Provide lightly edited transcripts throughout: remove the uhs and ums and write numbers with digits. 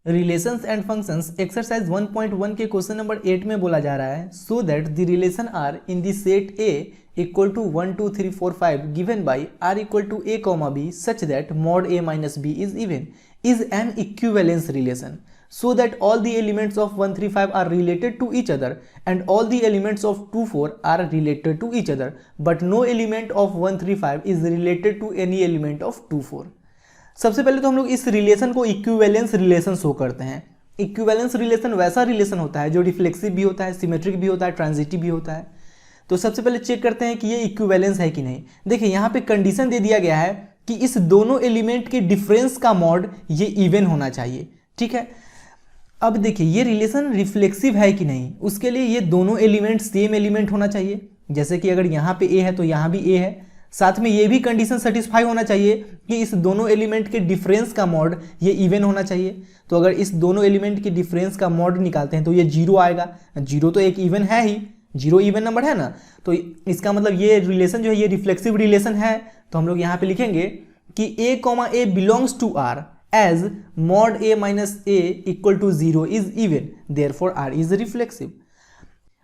Relations and functions exercise 1.1 के question number 8 में बोला जा रहा है सो that the relation R in the set A equal to 1 2 3 4 5 given by R equal to a comma b such that mod A minus b is even is an equivalence relation so that all the elements of 1 3 5 are related to each other and all the elements of 2 4 are related to each other but no element of 1 3 5 is related to any element of 2 4। सबसे पहले तो हम लोग इस relation को equivalence relation show करते हैं। Equivalence relation वैसा रिलेशन होता है जो रिफ्लेक्सिव भी होता है, सिमेट्रिक भी होता है, ट्रांजिटिव भी होता है। तो सबसे पहले चेक करते हैं कि ये इक्विवेलेंस है कि नहीं। देखिए यहाँ पे कंडीशन दे दिया गया है कि इस दोनों एलिमेंट के डिफरेंस का मॉड ये इवन होना चाहिए, ठीक है। अब देखिए ये रिलेशन रिफ्लेक्सिव है कि नहीं, उसके लिए ये दोनों एलिमेंट सेम एलिमेंट होना चाहिए। जैसे कि अगर यहाँ पे ए है तो यहाँ भी ए है, साथ में ये भी कंडीशन सेटिस्फाई होना चाहिए कि इस दोनों एलिमेंट के डिफरेंस का मॉड ये इवन होना चाहिए। तो अगर इस दोनों एलिमेंट के डिफरेंस का मॉड निकालते हैं तो ये जीरो आएगा। जीरो तो एक इवन है ही, जीरो इवन नंबर है ना, तो इसका मतलब ये रिलेशन जो है ये रिफ्लेक्सिव रिलेशन है। तो हम लोग यहाँ पे लिखेंगे कि A comma A belongs to R as mod a minus a equal to 0 is even therefore r is reflexive।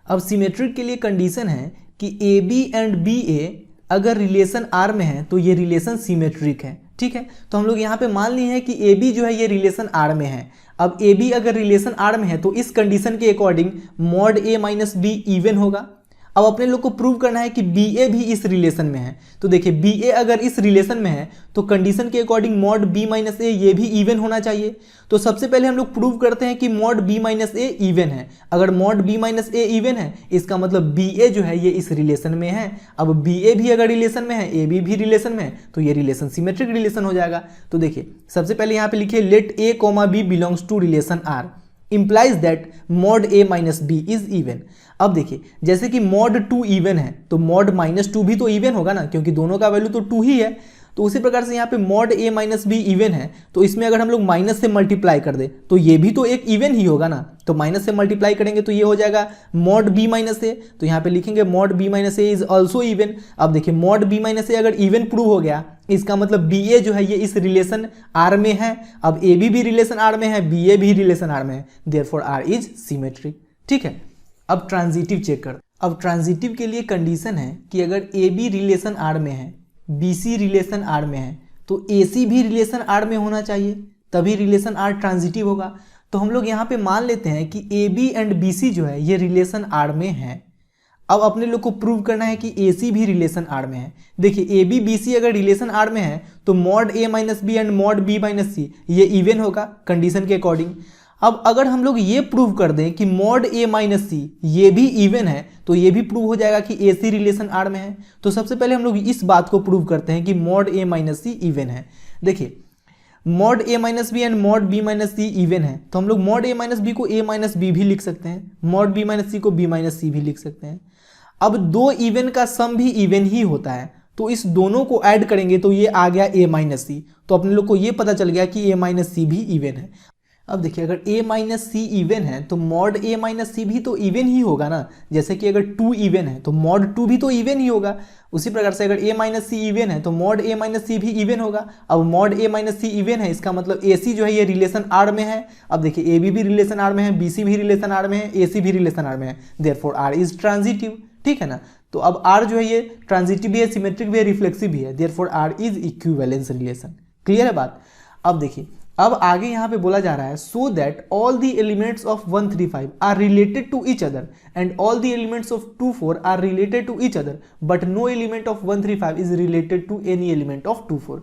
अब सिमेट्रिक के लिए कंडीशन है कि ए बी एंड बी ए अगर रिलेशन आर में है तो ये रिलेशन सिमेट्रिक है, ठीक है। तो हम लोग यहाँ पे मान लिए हैं कि ए बी जो है ये रिलेशन आर में है। अब ए बी अगर रिलेशन आर में है तो इस कंडीशन के according mod A minus be even होगा। अब अपने लोग को प्रूव करना है कि बी ए भी इस रिलेशन में है। तो देखिए बी ए अगर इस रिलेशन में है तो कंडीशन के अकॉर्डिंग मॉड बी माइनस ए ये भी इवन होना चाहिए। तो सबसे पहले हम लोग प्रूव करते हैं कि mod B minus a even है। अगर mod B minus a even है इसका मतलब बी ए जो है ये इस रिलेशन में है। अब बी ए भी अगर रिलेशन में है, ए बी भी रिलेशन में है, तो ये रिलेशन सिमेट्रिक रिलेशन हो जाएगा। तो देखिए सबसे पहले यहाँ पे लिखिए let a comma b belongs to relation R implies that mod a minus b is even। अब देखिए जैसे कि mod 2 इवन है तो mod माइनस 2 भी तो इवन होगा ना, क्योंकि दोनों का वैल्यू तो 2 ही है। तो उसी प्रकार से यहाँ पे mod a minus be even है तो इसमें अगर हम लोग माइनस से मल्टीप्लाई कर दे तो ये भी तो एक इवन ही होगा ना। तो माइनस से मल्टीप्लाई करेंगे तो ये हो जाएगा mod b माइनस ए। तो यहाँ पे लिखेंगे mod b minus A is also even. अब देखिए mod b माइनस ए अगर इवन प्रूव हो गया इसका मतलब बी ए जो है ये इस रिलेशन आर में है। अब ए बी भी रिलेशन आर में है, बी ए भी रिलेशन आर में है, देयरफॉर आर इज सिमेट्रिक, ठीक है। अब ट्रांजिटिव चेक कर। अब ट्रांजिटिव के लिए कंडीशन है कि अगर ए बी रिलेशन आर में है, बी सी रिलेशन आर में है, तो ए सी भी रिलेशन आर में होना चाहिए, तभी रिलेशन आर ट्रांजिटिव होगा। तो हम लोग यहाँ पे मान लेते हैं कि a b and b c जो है ये रिलेशन आर में है। अब अपने लोग को प्रूव करना है कि ए सी भी रिलेशन आर में है। देखिए ए बी बी सी अगर रिलेशन आर में है तो mod A minus B and mod B minus C ये इवन होगा कंडीशन के अकॉर्डिंग। अब अगर हम लोग ये प्रूव कर दें कि मॉड ए माइनस सी ये भी इवन है तो ये भी प्रूव हो जाएगा कि ए सी रिलेशन आर में है। तो सबसे पहले हम लोग इस बात को प्रूव करते हैं कि मॉड ए माइनस सी इवन है। देखिए mod A minus B and mod B minus c even है तो हम लोग मॉड ए माइनस बी को ए माइनस बी भी लिख सकते हैं, मॉड बी माइनस सी को बी माइनस सी भी लिख सकते हैं। अब दो इवन का सम भी इवन ही होता है तो इस दोनों को ऐड करेंगे तो ये आ गया ए माइनस सी। तो अपने लोग को ये पता चल गया कि ए माइनस सी भी इवन है। अब देखिए अगर a माइनस सी इवन है तो मॉड a माइनस सी भी तो इवन ही होगा ना। जैसे कि अगर 2 इवन है तो मॉड 2 भी तो इवन ही होगा। उसी प्रकार से अगर a माइनस सी इवन है तो मॉड a माइनस सी भी इवन होगा। अब mod a minus c even है इसका मतलब ए सी जो है ये रिलेशन आर में है। अब देखिए ए बी भी रिलेशन आर में है, बी सी भी रिलेशन आर में है, ए सी भी रिलेशन आर में है, देयरफॉर आर इज ट्रांजिटिव, ठीक है ना। तो अब आर जो है ये ट्रांजिटिव भी है, सिमेट्रिक भी है, रिफ्लेक्सिव भी है, therefore R is equivalence relation. Clear है बात। अब देखिए अब आगे यहाँ पे बोला जा रहा है सो that all the elements of 1 3 5 are related to each other and all the elements of 2 4 are related to each other but no element of 1 3 5 is related to any element of 2 4।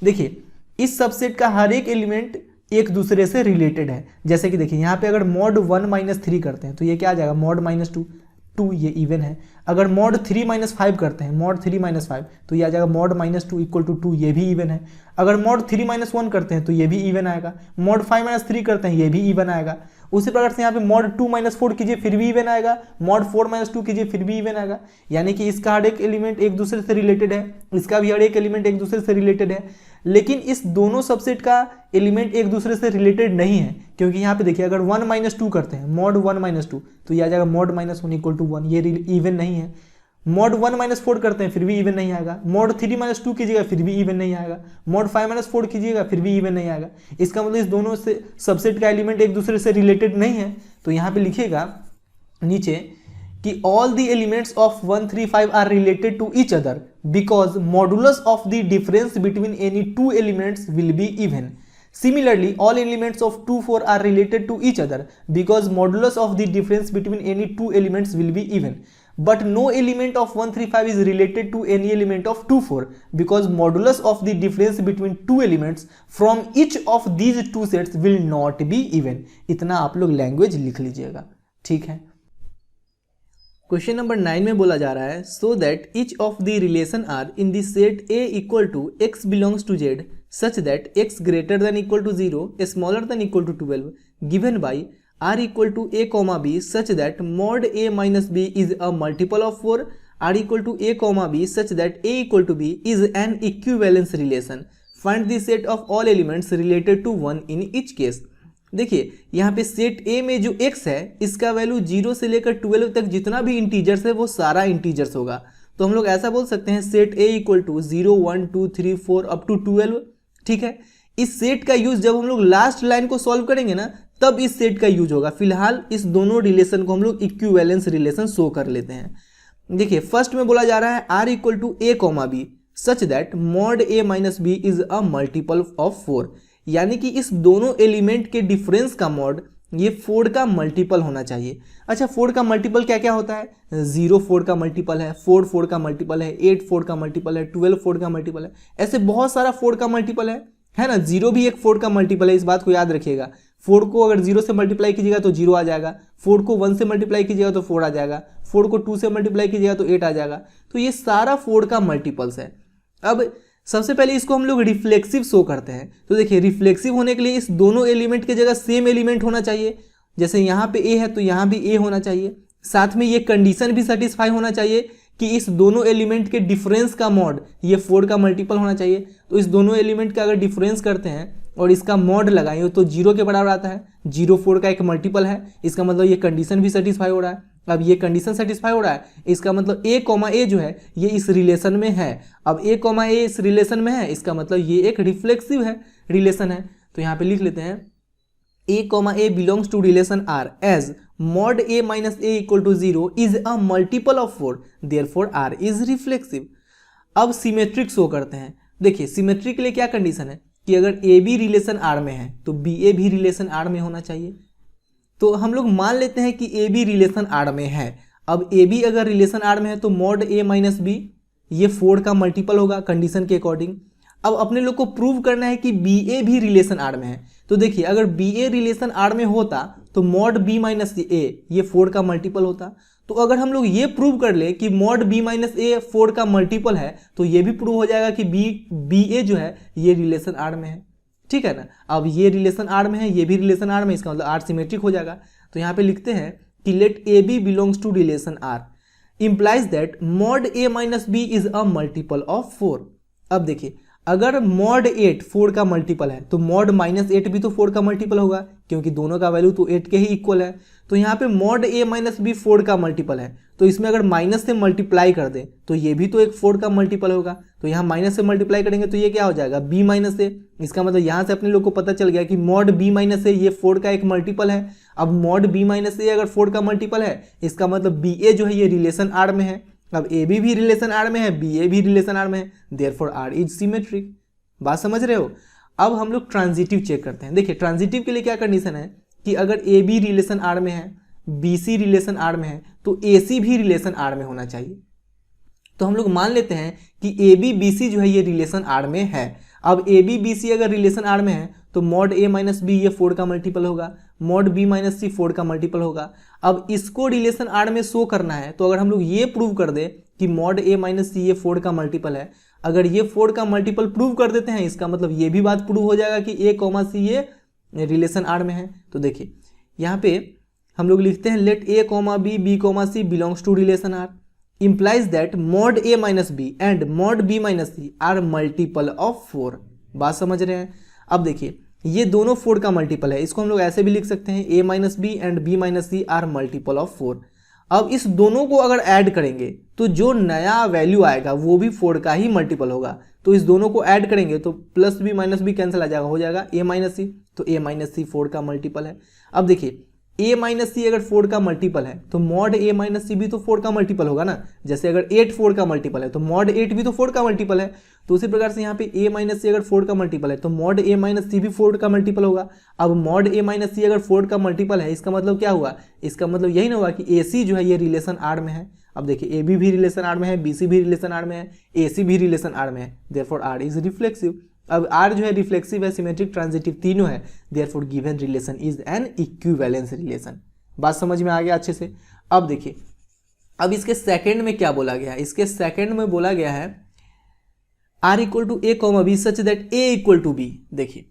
देखिए इस सबसेट का हर एक element एक दूसरे से related है। जैसे कि देखिए यहाँ पे अगर मॉड 1 माइनस 3 करते हैं तो ये क्या आ जाएगा मॉड माइनस 2 ये इवन है। अगर मॉड 3 माइनस 5 करते हैं, मॉड 3 माइनस 5 तो ये आ जाएगा मॉड माइनस 2 इक्वल टू 2 ये भी इवन है। अगर मॉड 3 माइनस 1 करते हैं तो ये भी इवन आएगा। मॉड 5 माइनस 3 करते हैं ये भी इवन आएगा। उसी प्रकार से यहाँ पे मॉड 2 माइनस 4 कीजिए फिर भी इवन आएगा, मॉड 4 माइनस 2 कीजिए फिर भी इवन आएगा। यानी कि इसका हर एक एलिमेंट एक दूसरे से रिलेटेड है, इसका भी हर एक एलिमेंट एक दूसरे से रिलेटेड है। लेकिन इस दोनों सबसेट का एलिमेंट एक दूसरे से रिलेटेड नहीं है, क्योंकि यहाँ पे देखिए अगर 1 माइनस 2 करते हैं मॉड 1 माइनस 2 तो ये आ जाएगा मॉड माइनस 1 इक्वल टू 1, ये इवन नहीं है। मॉड 1 माइनस 4 करते हैं फिर भी इवन नहीं आएगा, मॉड 3 माइनस 2 कीजिएगा फिर भी इवन नहीं आएगा, मॉड 5 माइनस 4 कीजिएगा फिर भी इवन नहीं आएगा। इसका मतलब इस दोनों से सबसेट का एलिमेंट एक दूसरे से रिलेटेड नहीं है। तो यहाँ पे लिखिएगा नीचे कि all the elements of 1 3 5 are related to each other because modulus of the difference between any two elements will be even. Similarly, all elements of 2 4 are related to each other because modulus of the difference between any two elements will be even. But no element of 1 3 5 is related to any element of 2 4 because modulus of the difference between two elements from each of these two sets will not be even. इतना आप लोग language लिख लीजिएगा, ठीक है। Question number 9 में बोला जा रहा है सो that each of the relation R in the set A equal to x belongs to Z such that x greater than equal to 0 smaller than equal to 12 given by r equal to a comma b such that mod a minus b is a multiple of 4, r equal to a comma b such that a equal to b is an equivalence relation. Find the set of all elements related to 1 in each case. देखिए यहाँ पे set A में जो x है इसका value 0 से लेकर 12 तक जितना भी इंटीजर्स है वो सारा इंटीजर्स होगा। तो हम लोग ऐसा बोल सकते हैं set A equal to 0 1 2 3 4 up to 12, ठीक है। इस सेट का यूज जब हम लोग लास्ट लाइन को सॉल्व करेंगे ना तब इस सेट का यूज होगा। फिलहाल इस दोनों रिलेशन को हम लोग इक्विवेलेंस रिलेशन शो कर लेते हैं। देखिए फर्स्ट में बोला जा रहा है r equal to a comma b such that mod a minus b is a multiple of 4, यानी कि इस दोनों एलिमेंट के डिफरेंस का मॉड ये 4 का मल्टीपल होना चाहिए। अच्छा 4 का मल्टीपल क्या क्या होता है, 0 4 का मल्टीपल है, 4 4 का मल्टीपल है, 8 4 का मल्टीपल है, 12 4 का मल्टीपल है, ऐसे बहुत सारा 4 का मल्टीपल है ना। 0 भी एक 4 का मल्टीपल है, इस बात को याद रखिएगा। 4 को अगर 0 से मल्टीप्लाई कीजिएगा तो 0 आ जाएगा, 4 को 1 से मल्टीप्लाई कीजिएगा तो 4 आ जाएगा, 4 को 2 से मल्टीप्लाई कीजिएगा तो 8 आ जाएगा। तो ये सारा 4 का मल्टीपल्स है। अब सबसे पहले इसको हम लोग रिफ्लेक्सिव शो करते हैं। तो देखिए रिफ्लेक्सिव होने के लिए इस दोनों एलिमेंट की जगह सेम एलिमेंट होना चाहिए। जैसे यहाँ पे ए है तो यहाँ भी ए होना चाहिए, साथ में ये कंडीशन भी सेटिस्फाई होना चाहिए कि इस दोनों एलिमेंट के डिफरेंस का मॉड ये 4 का मल्टीपल होना चाहिए। तो इस दोनों एलिमेंट का अगर डिफरेंस करते हैं और इसका मॉड लगाएंगे तो 0 के बराबर आता है। 0 4 का एक मल्टीपल है, इसका मतलब ये कंडीशन भी सेटिस्फाई हो रहा है। अब ये कंडीशन सेटिस्फाई हो रहा है, इसका मतलब a कॉमा ए जो है ये इस रिलेशन में है। अब a कॉमा ए इस रिलेशन में है, इसका मतलब ये एक रिफ्लेक्सिव है रिलेशन है। तो यहाँ पे लिख लेते हैं a comma A belongs to relation r as mod a minus a equal to 0 is a multiple of 4 therefore r is reflexive. अब सिमेट्रिक शो करते हैं। देखिए सिमेट्रिक के लिए क्या कंडीशन है कि अगर ए बी रिलेशन r में है तो बी ए भी रिलेशन r में होना चाहिए। तो हम लोग मान लेते हैं कि ए बी रिलेशन r में है। अब ए बी अगर रिलेशन r में है तो मॉड a माइनस बी ये 4 का मल्टीपल होगा कंडीशन के अकॉर्डिंग। अब अपने लोग को प्रूव करना है कि बी ए भी रिलेशन r में है। तो देखिए अगर बी ए रिलेशन r में होता तो मॉड b माइनस ए ये 4 का मल्टीपल होता। तो अगर हम लोग ये प्रूव कर ले कि मॉड b माइनस ए 4 का मल्टीपल है तो ये भी प्रूव हो जाएगा कि बी ए जो है ये रिलेशन r में है, ठीक है ना। अब ये रिलेशन r में है, ये भी रिलेशन r में, इसका मतलब r सिमेट्रिक हो जाएगा। तो यहाँ पे लिखते हैं कि let a b belongs to relation r implies that mod a minus b is a multiple of 4। अब देखिए अगर मॉड 8 4 का मल्टीपल है तो मॉड माइनस 8 भी तो 4 का मल्टीपल होगा क्योंकि दोनों का वैल्यू तो 8 के ही इक्वल है। तो यहाँ पे मॉड a माइनस बी 4 का मल्टीपल है, तो इसमें अगर माइनस से मल्टीप्लाई कर दे तो ये भी तो एक 4 का मल्टीपल होगा। तो यहाँ माइनस से मल्टीप्लाई करेंगे तो ये क्या हो जाएगा b माइनस ए। इसका मतलब यहाँ से अपने लोग को पता चल गया कि मॉड b माइनस ए ये 4 का एक मल्टीपल है। अब मॉड b माइनस ए अगर 4 का मल्टीपल है इसका मतलब बी ए जो है ये रिलेशन r में है। अब ए बी भी रिलेशन r में है, बी ए भी रिलेशन r में है, देयरफॉर r इज सिमेट्रिक। बात समझ रहे हो। अब हम लोग ट्रांजिटिव चेक करते हैं। देखिए ट्रांजिटिव के लिए क्या कंडीशन है कि अगर ए बी रिलेशन r में है, बी सी रिलेशन r में है तो ए सी भी रिलेशन r में होना चाहिए। तो हम लोग मान लेते हैं कि ए बी बी सी जो है ये रिलेशन r में है। अब ए बी बी सी अगर रिलेशन r में है तो मॉड a माइनस बी ये 4 का मल्टीपल होगा, मॉड b माइनस सी 4 का मल्टीपल होगा। अब इसको रिलेशन r में शो करना है तो अगर हम लोग ये प्रूव कर दे कि मॉड a माइनस सी ये 4 का मल्टीपल है, अगर ये 4 का मल्टीपल प्रूव कर देते हैं इसका मतलब ये भी बात प्रूव हो जाएगा कि a कॉमा सी ये रिलेशन r में है। तो देखिए यहाँ पे हम लोग लिखते हैं let a comma b b comma c belongs to relation r implies that mod a minus b and mod b minus c are multiple of 4। बात समझ रहे हैं। अब देखिए ये दोनों 4 का मल्टीपल है, इसको हम लोग ऐसे भी लिख सकते हैं a minus B and b minus c are multiple of 4। अब इस दोनों को अगर ऐड करेंगे तो जो नया वैल्यू आएगा वो भी 4 का ही मल्टीपल होगा। तो इस दोनों को ऐड करेंगे तो plus B minus B cancel आ जाएगा, हो जाएगा a माइनस सी। तो a माइनस सी 4 का मल्टीपल है। अब देखिए a माइनस सी अगर 4 का मल्टीपल है तो मॉड a माइनस सी भी तो 4 का मल्टीपल होगा ना। जैसे अगर 8 4 का मल्टीपल है तो मॉड 8 भी तो 4 का मल्टीपल है। तो उसी प्रकार से यहाँ पे a माइनस सी अगर 4 का मल्टीपल है तो मॉड a माइनस सी भी 4 का मल्टीपल होगा। अब मॉड a माइनस सी अगर 4 का मल्टीपल है, इसका मतलब क्या हुआ, इसका मतलब यही ना हुआ कि AC जो है ये रिलेशन आर में है। अब देखिए AB भी रिलेशन आर में है, BC भी रिलेशन आर में है, AC भी रिलेशन आर में है, देयरफॉर R इज रिफ्लेक्सिव। अब R जो है रिफ्लेक्सिव है, सिमेट्रिक, ट्रांजिटिव तीनों है, therefore given relation is an equivalence relation. बात समझ में आ गया अच्छे से। अब देखिए अब इसके सेकंड में क्या बोला गया है, इसके सेकंड में बोला गया है R equal to a comma b such that A equal to b. देखिए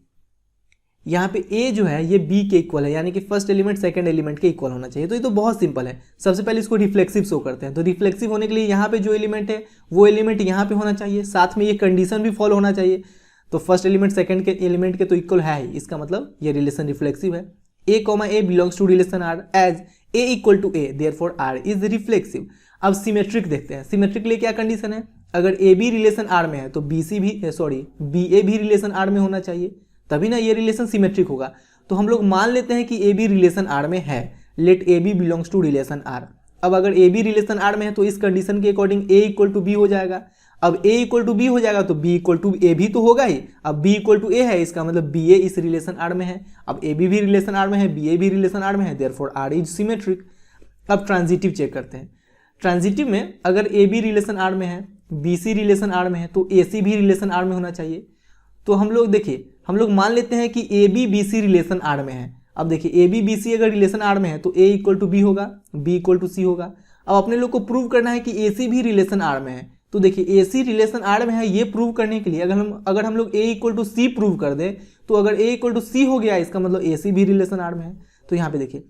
यहाँ पे A जो है ये B के इक्वल है, यानी कि फर्स्ट एलिमेंट सेकंड एलिमेंट के इक्वल होना चाहिए। तो ये तो बहुत सिंपल है। सबसे पहले इसको रिफ्लेक्सिव शो करते हैं। तो रिफ्लेक्सिव होने के लिए यहाँ पे जो एलिमेंट है वो एलिमेंट यहाँ पे होना चाहिए, साथ में ये कंडीशन भी फॉलो होना चाहिए। तो फर्स्ट एलिमेंट सेकंड के एलिमेंट के तो इक्वल है ही, इसका मतलब ये रिलेशन रिफ्लेक्सिव है। A comma A belongs to relation R as A equal to A, therefore R is reflexive. अब सिमेट्रिक देखते हैं। सिमेट्रिक के लिए क्या कंडीशन है, अगर AB रिलेशन R में है तो BA भी रिलेशन R में होना चाहिए, तभी ना ये रिलेशन सिमेट्रिक होगा। तो हम लोग मान लेते हैं कि AB रिलेशन R में है, let AB belongs to relation R। अब अगर AB रिलेशन R में है तो इस कंडीशन के according A equal to B हो जाएगा। अब A इक्वल टू B हो जाएगा तो B इक्वल टू A भी तो होगा ही। अब B इक्वल टू A है, इसका मतलब BA इस रिलेशन R में है। अब AB भी रिलेशन R में है, BA भी रिलेशन R में है, देयरफॉर R इज सिमेट्रिक। अब ट्रांजिटिव चेक करते हैं। ट्रांजिटिव में अगर AB रिलेशन R में है, BC रिलेशन R में है तो AC भी रिलेशन R में होना चाहिए। तो हम लोग देखिए हम लोग मान लेते हैं कि AB BC रिलेशन R में है। अब देखिए AB BC अगर रिलेशन R में है तो A इक्वल टू B होगा, B इक्वल टू C होगा। अब अपने लोग को प्रूव करना है कि AC भी रिलेशन R में है। तो देखिए AC रिलेशन R में है, ये प्रूव करने के लिए अगर हम लोग A equal to C prove कर दें तो अगर A इक्वल टू C हो गया, इसका मतलब AC भी रिलेशन R में है। तो यहाँ पे देखिए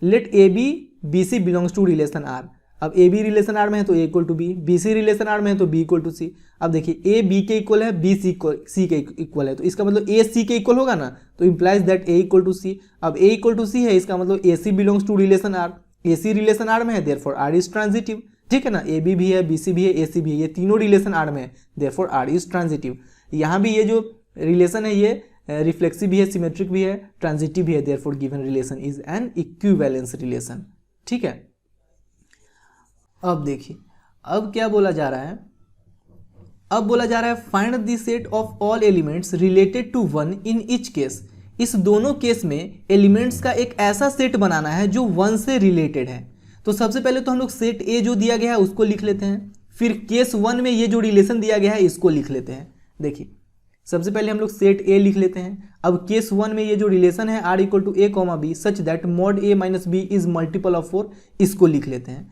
let AB BC belongs to relation R। अब AB रिलेशन R में है तो A equal to B, BC relation R में है तो B इक्वल टू C। अब देखिए A B के इक्वल है, B C के इक्वल है, तो इसका मतलब A C के इक्वल होगा ना, तो implies that A equal to C। अब A इक्वल टू C है, इसका मतलब AC belongs to relation R, AC relation R में है, देयरफॉर R इज ट्रांजिटिव। ठीक है ना, AB भी है, BC भी है, AC भी है, ये तीनों रिलेशन R में है, देयरफॉर R इज ट्रांजिटिव। यहाँ भी ये जो रिलेशन है ये रिफ्लेक्सिव भी है, सिमेट्रिक भी है, ट्रांजिटिव भी है, therefore given relation is an equivalence relation. ठीक है। अब देखिए अब क्या बोला जा रहा है, अब बोला जा रहा है find the set of all elements related to one in each case. इस दोनों केस में एलिमेंट्स का एक ऐसा सेट बनाना है जो वन से रिलेटेड है। तो सबसे पहले तो हम लोग सेट ए जो दिया गया है उसको लिख लेते हैं, फिर केस वन में ये जो रिलेशन दिया गया है इसको लिख लेते हैं। देखिए सबसे पहले हम लोग सेट ए लिख लेते हैं। अब केस वन में ये जो रिलेशन है R equal to A comma B such that mod A minus B is multiple of 4, इसको लिख लेते हैं।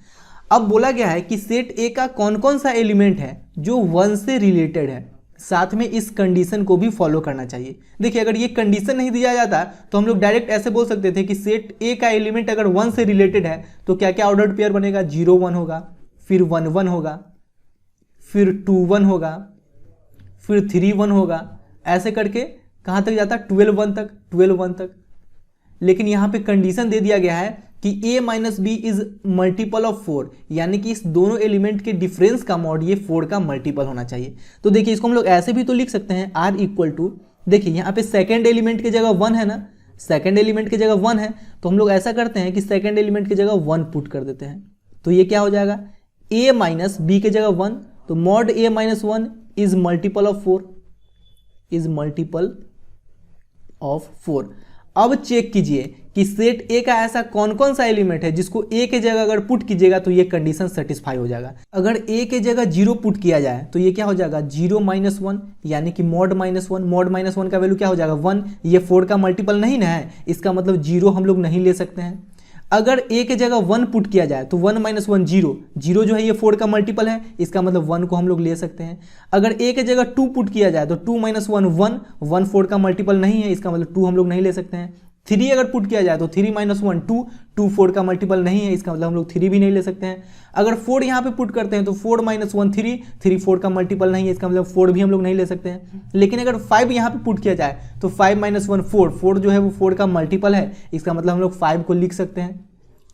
अब बोला गया है कि सेट ए का कौन कौन सा एलिमेंट है जो वन से रिलेटेड है, साथ में इस कंडीशन को भी फॉलो करना चाहिए। देखिए अगर ये कंडीशन नहीं दिया जाता तो हम लोग डायरेक्ट ऐसे बोल सकते थे कि सेट ए का एलिमेंट अगर वन से रिलेटेड है तो क्या क्या ऑर्डर्ड पेयर बनेगा, 0 1 होगा, फिर 1 1 होगा, फिर 2 1 होगा, फिर 3 1 होगा, ऐसे करके कहाँ तक जाता, 12 1 तक। लेकिन यहाँ पे कंडीशन दे दिया गया है कि A minus b is multiple of 4, यानी कि इस दोनों एलिमेंट के डिफरेंस का मॉड ये 4 का मल्टीपल होना चाहिए। तो देखिए इसको हम लोग ऐसे भी तो लिख सकते हैं R इक्वल टू, देखिए यहाँ पे सेकेंड एलिमेंट की जगह 1 है ना, सेकेंड एलिमेंट की जगह 1 है, तो हम लोग ऐसा करते हैं कि सेकेंड एलिमेंट की जगह 1 पुट कर देते हैं। तो ये क्या हो जाएगा, A माइनस बी की जगह 1, तो mod A minus 1 is multiple of 4, is multiple of 4। अब चेक कीजिए कि सेट ए का ऐसा कौन कौन सा एलिमेंट है जिसको ए के जगह अगर पुट कीजिएगा तो ये कंडीशन सेटिस्फाई हो जाएगा। अगर ए के जगह 0 पुट किया जाए तो ये क्या हो जाएगा, 0 माइनस 1, यानी कि मॉड माइनस 1। मॉड माइनस 1 का वैल्यू क्या हो जाएगा, 1। ये 4 का मल्टीपल नहीं ना है, इसका मतलब 0 हम लोग नहीं ले सकते हैं। अगर ए के जगह 1 पुट किया जाए तो 1 माइनस 1 0, 0 जो है ये 4 का मल्टीपल है, इसका मतलब 1 को हम लोग ले सकते हैं। अगर ए के जगह 2 पुट किया जाए तो 2 माइनस 1 1, 1 4 का मल्टीपल नहीं है, इसका मतलब 2 हम लोग नहीं ले सकते हैं। 3 अगर पुट किया जाए तो 3 माइनस 1 2, 2 4 का मल्टीपल नहीं है, इसका मतलब हम लोग 3 भी नहीं ले सकते हैं। अगर 4 यहाँ पे पुट करते हैं तो 4 माइनस 1 3, 3 4 का मल्टीपल नहीं है, इसका मतलब 4 भी हम लोग नहीं ले सकते हैं। लेकिन अगर 5 यहाँ पे पुट किया जाए तो 5 माइनस 1 4, 4 जो है वो 4 का मल्टीपल है, इसका मतलब हम लोग 5 को लिख सकते हैं।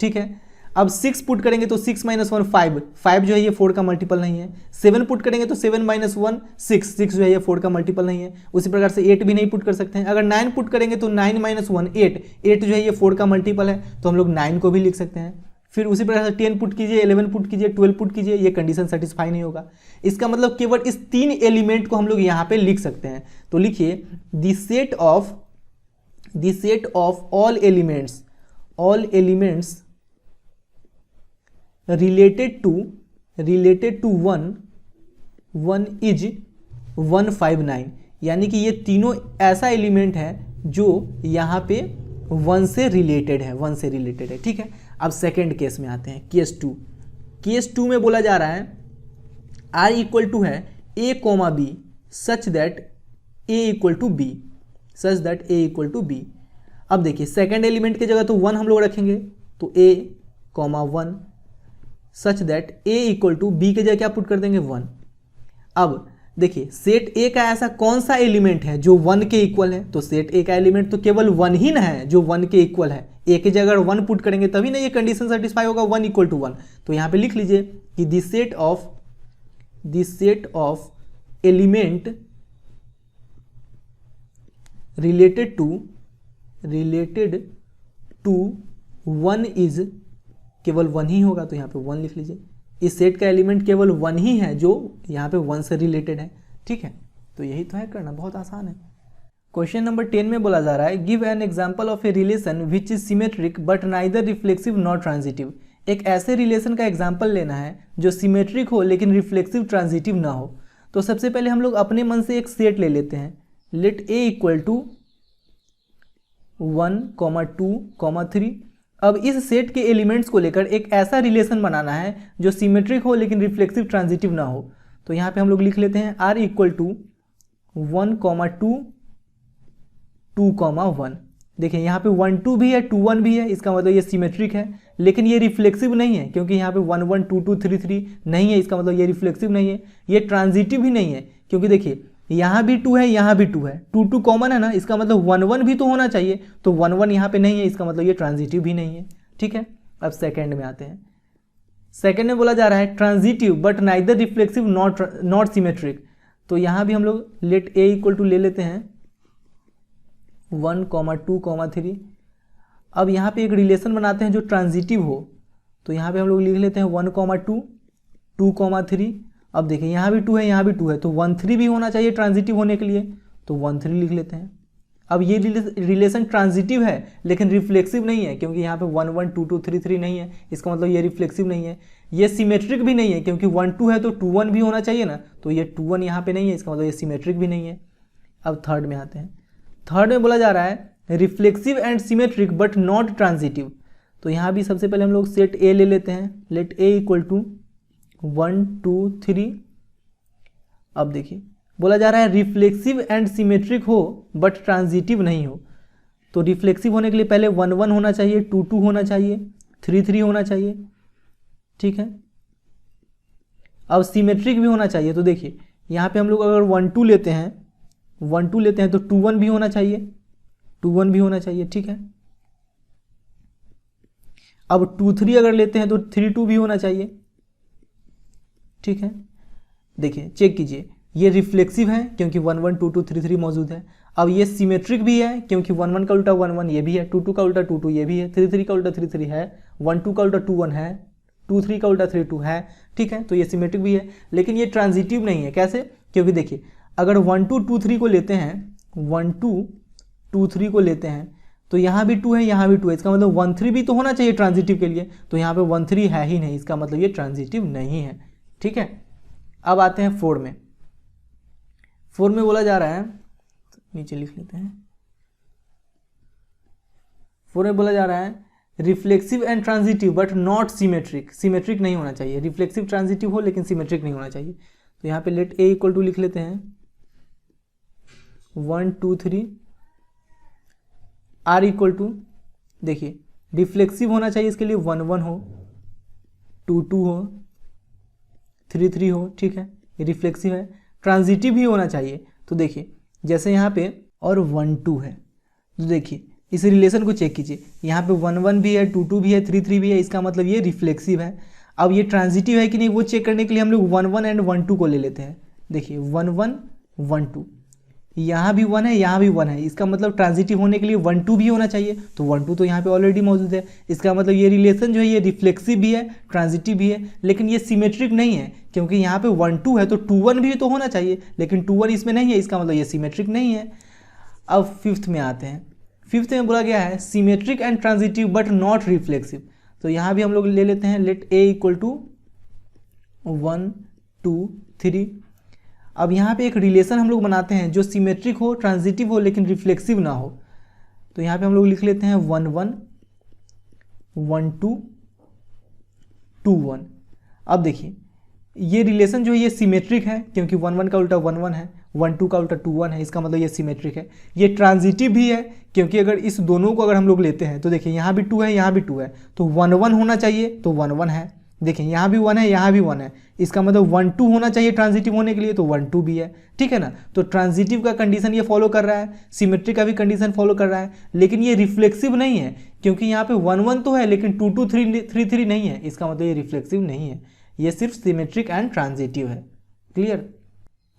ठीक है। अब 6 पुट करेंगे तो 6 माइनस 1 5, 5 जो है ये 4 का मल्टीपल नहीं है। 7 पुट करेंगे तो 7 माइनस 1 6, 6 जो है ये 4 का मल्टीपल नहीं है। उसी प्रकार से 8 भी नहीं पुट कर सकते हैं। अगर 9 पुट करेंगे तो 9 माइनस 1 8, 8 जो है ये 4 का मल्टीपल है, तो हम लोग 9 को भी लिख सकते हैं। फिर उसी प्रकार से 10 पुट कीजिए, 11 पुट कीजिए, 12 पुट कीजिए, ये कंडीशन सेटिस्फाई नहीं होगा। इसका मतलब केवल इस 3 एलिमेंट को हम लोग यहाँ पे लिख सकते हैं। तो लिखिए the set of all elements related to 1 is 159, यानी कि ये तीनों ऐसा एलिमेंट है जो यहाँ पे 1 से रिलेटेड है, ठीक है। अब सेकेंड केस में आते हैं, केस 2 में बोला जा रहा है R इक्वल टू है A, B such that A equal to B। अब देखिए सेकेंड एलिमेंट की जगह तो 1 हम लोग रखेंगे, तो A, 1 such that A equal to B की जगह क्या पुट कर देंगे 1। अब देखिए सेट A का ऐसा कौन सा एलिमेंट है जो 1 के इक्वल है, तो सेट A का एलिमेंट तो केवल 1 ही ना है जो 1 के इक्वल है। A की जगह अगर 1 पुट करेंगे तभी ना ये कंडीशन सेटिस्फाई होगा 1 इक्वल टू 1। तो यहाँ पे लिख लीजिए कि the set of element related to 1 is, केवल 1 ही होगा तो यहाँ पे 1 लिख लीजिए। इस सेट का एलिमेंट केवल 1 ही है जो यहाँ पे 1 से रिलेटेड है, ठीक है। तो यही तो है करना, बहुत आसान है। क्वेश्चन नंबर 10 में बोला जा रहा है give an example of a relation which is symmetric but neither reflexive not transitive. एक ऐसे रिलेशन का एग्जांपल लेना है जो सिमेट्रिक हो लेकिन रिफ्लेक्सिव ट्रांजिटिव ना हो। तो सबसे पहले हम लोग अपने मन से एक सेट ले लेते हैं, लेट A इक्वल टू 1, 2, 3। अब इस सेट के एलिमेंट्स को लेकर एक ऐसा रिलेशन बनाना है जो सिमेट्रिक हो लेकिन रिफ्लेक्सिव ट्रांजिटिव ना हो। तो यहाँ पे हम लोग लिख लेते हैं R इक्वल टू 1, 2, 2, 1। देखिए यहाँ पे 1, 2 भी है, 2, 1 भी है, इसका मतलब ये सिमेट्रिक है, लेकिन ये रिफ्लेक्सिव नहीं है क्योंकि यहाँ पे 1, 1, 2, 2, 3, 3 नहीं है, इसका मतलब ये रिफ्लेक्सिव नहीं है। ये ट्रांजिटिव भी नहीं है क्योंकि देखिए यहाँ भी 2 है, यहाँ भी 2 है, 2, 2 कॉमन है ना, इसका मतलब 1, 1 भी तो होना चाहिए, तो 1, 1 यहाँ पे नहीं है, इसका मतलब ये ट्रांजिटिव भी नहीं है, ठीक है। अब सेकेंड में आते हैं। सेकेंड में बोला जा रहा है transitive but neither reflexive not symmetric. तो यहाँ भी हम लोग लेट A इक्वल टू ले लेते हैं 1, 2, 3। अब यहाँ पे एक रिलेशन बनाते हैं जो ट्रांजिटिव हो, तो यहाँ पे हम लोग लिख लेते हैं 1, 2, 3। अब देखिए यहाँ भी 2 है, यहाँ भी 2 है, तो 1, 3 भी होना चाहिए ट्रांजिटिव होने के लिए, तो 1, 3 लिख लेते हैं। अब ये रिलेशन ट्रांजिटिव है लेकिन रिफ्लेक्सिव नहीं है क्योंकि यहाँ पे 1, 1, 2, 2, 3, 3 नहीं है, इसका मतलब ये रिफ्लेक्सिव नहीं है। ये सिमेट्रिक भी नहीं है क्योंकि 1, 2 है तो 2, 1 भी होना चाहिए ना, तो ये 2, 1 यहाँ पे नहीं है, इसका मतलब ये सिमेट्रिक भी नहीं है। अब थर्ड में आते हैं। थर्ड में बोला जा रहा है reflexive and symmetric but not transitive. तो यहाँ भी सबसे पहले हम लोग सेट A ले लेते हैं, लेट A इक्वल टू 1, 2, 3। अब देखिए बोला जा रहा है रिफ्लेक्सिव एंड सिमेट्रिक हो बट ट्रांजिटिव नहीं हो। तो रिफ्लेक्सिव होने के लिए पहले 1, 1 होना चाहिए, 2, 2 होना चाहिए, 3, 3 होना चाहिए, ठीक है। अब सिमेट्रिक भी होना चाहिए, तो देखिए यहाँ पे हम लोग अगर 1, 2 लेते हैं, 1, 2 लेते हैं तो 2, 1 भी होना चाहिए, 2, 1 भी होना चाहिए, ठीक है। अब 2, 3 अगर लेते हैं तो 3, 2 भी होना चाहिए, ठीक है। देखिए चेक कीजिए, ये रिफ्लेक्सिव है क्योंकि 1, 1, 2, 2, 3, 3 मौजूद है। अब ये सिमेट्रिक भी है क्योंकि 1, 1 का उल्टा 1, 1 ये भी है, 2, 2 का उल्टा 2, 2 ये भी है, 3, 3 का उल्टा 3, 3 है, 1, 2 का उल्टा 2, 1 है, 2, 3 का उल्टा 3, 2 है, ठीक है। तो ये सिमेट्रिक भी है लेकिन ये ट्रांजिटिव नहीं है। कैसे? क्योंकि देखिए अगर 1, 2, 2, 3 को लेते हैं, 1, 2, 2, 3 को लेते हैं तो यहाँ भी 2 है, यहाँ भी 2 है, इसका मतलब 1, 3 भी तो होना चाहिए ट्रांजिटिव के लिए, तो यहाँ पे 1, 3 है ही नहीं, इसका मतलब ये ट्रांजिटिव नहीं है, ठीक है। अब आते हैं 4 में। 4 में बोला जा रहा है, नीचे लिख लेते हैं, 4 में बोला जा रहा है reflexive and transitive but not symmetric. Symmetric नहीं होना चाहिए, रिफ्लेक्सिव ट्रांजिटिव हो लेकिन सिमेट्रिक नहीं होना चाहिए। तो यहाँ पे लेट A इक्वल टू लिख लेते हैं 1, 2, 3। R इक्वल टू, देखिए रिफ्लेक्सिव होना चाहिए, इसके लिए 1, 1 हो, 2, 2 हो, 3, 3 हो, ठीक है, ये रिफ्लेक्सिव है। ट्रांजिटिव भी होना चाहिए, तो देखिए जैसे यहाँ पे और 1, 2 है, तो देखिए इस रिलेशन को चेक कीजिए, यहाँ पे 1 1 भी है, 2 2 भी है, 3 3 भी है, इसका मतलब ये रिफ्लेक्सिव है। अब ये ट्रांजिटिव है कि नहीं वो चेक करने के लिए हम लोग 1 1 एंड 1 2 को ले लेते हैं। देखिए 1 1 1 2, यहाँ भी 1 है, यहाँ भी 1 है, इसका मतलब ट्रांजिटिव होने के लिए 1 2 भी होना चाहिए, तो 1 2 तो यहाँ पे ऑलरेडी मौजूद है। इसका मतलब ये रिलेशन जो है ये रिफ्लेक्सिव भी है, ट्रांजिटिव भी है, लेकिन ये सिमेट्रिक नहीं है, क्योंकि यहाँ पे 1 2 है तो 2 1 भी तो होना चाहिए, लेकिन 2 1 इसमें नहीं है, इसका मतलब ये सिमेट्रिक नहीं है। अब फिफ्थ में आते हैं। फिफ्थ में बोला गया है symmetric and transitive but not reflexive. तो यहाँ भी हम लोग ले लेते हैं लेट ए इक्वल टू 1 2 3। अब यहाँ पे एक रिलेशन हम लोग बनाते हैं जो सिमेट्रिक हो, ट्रांजिटिव हो, लेकिन रिफ्लेक्सिव ना हो। तो यहाँ पे हम लोग लिख लेते हैं 1 1 1 2 2 1। अब देखिए ये रिलेशन जो है ये सिमेट्रिक है, क्योंकि 1 1 का उल्टा 1 1 है, 1 2 का उल्टा 2 1 है, इसका मतलब ये सिमेट्रिक है। ये ट्रांजिटिव भी है, क्योंकि अगर इस दोनों को अगर हम लोग लेते हैं तो देखिए यहाँ भी 2 है, यहाँ भी 2 है, तो 1 1 होना चाहिए, तो 1 1 है। देखिए यहाँ भी 1 है, यहाँ भी 1 है, इसका मतलब 1 2 होना चाहिए ट्रांजिटिव होने के लिए, तो 1 2 भी है। ठीक है ना, तो ट्रांजिटिव का कंडीशन ये फॉलो कर रहा है, सिमेट्रिक का भी कंडीशन फॉलो कर रहा है, लेकिन ये रिफ्लेक्सिव नहीं है, क्योंकि यहाँ पे 1 1 तो है लेकिन 2 2 3 3 नहीं है, इसका मतलब ये रिफ्लेक्सिव नहीं है, ये सिर्फ सिमेट्रिक एंड ट्रांजिटिव है। क्लियर।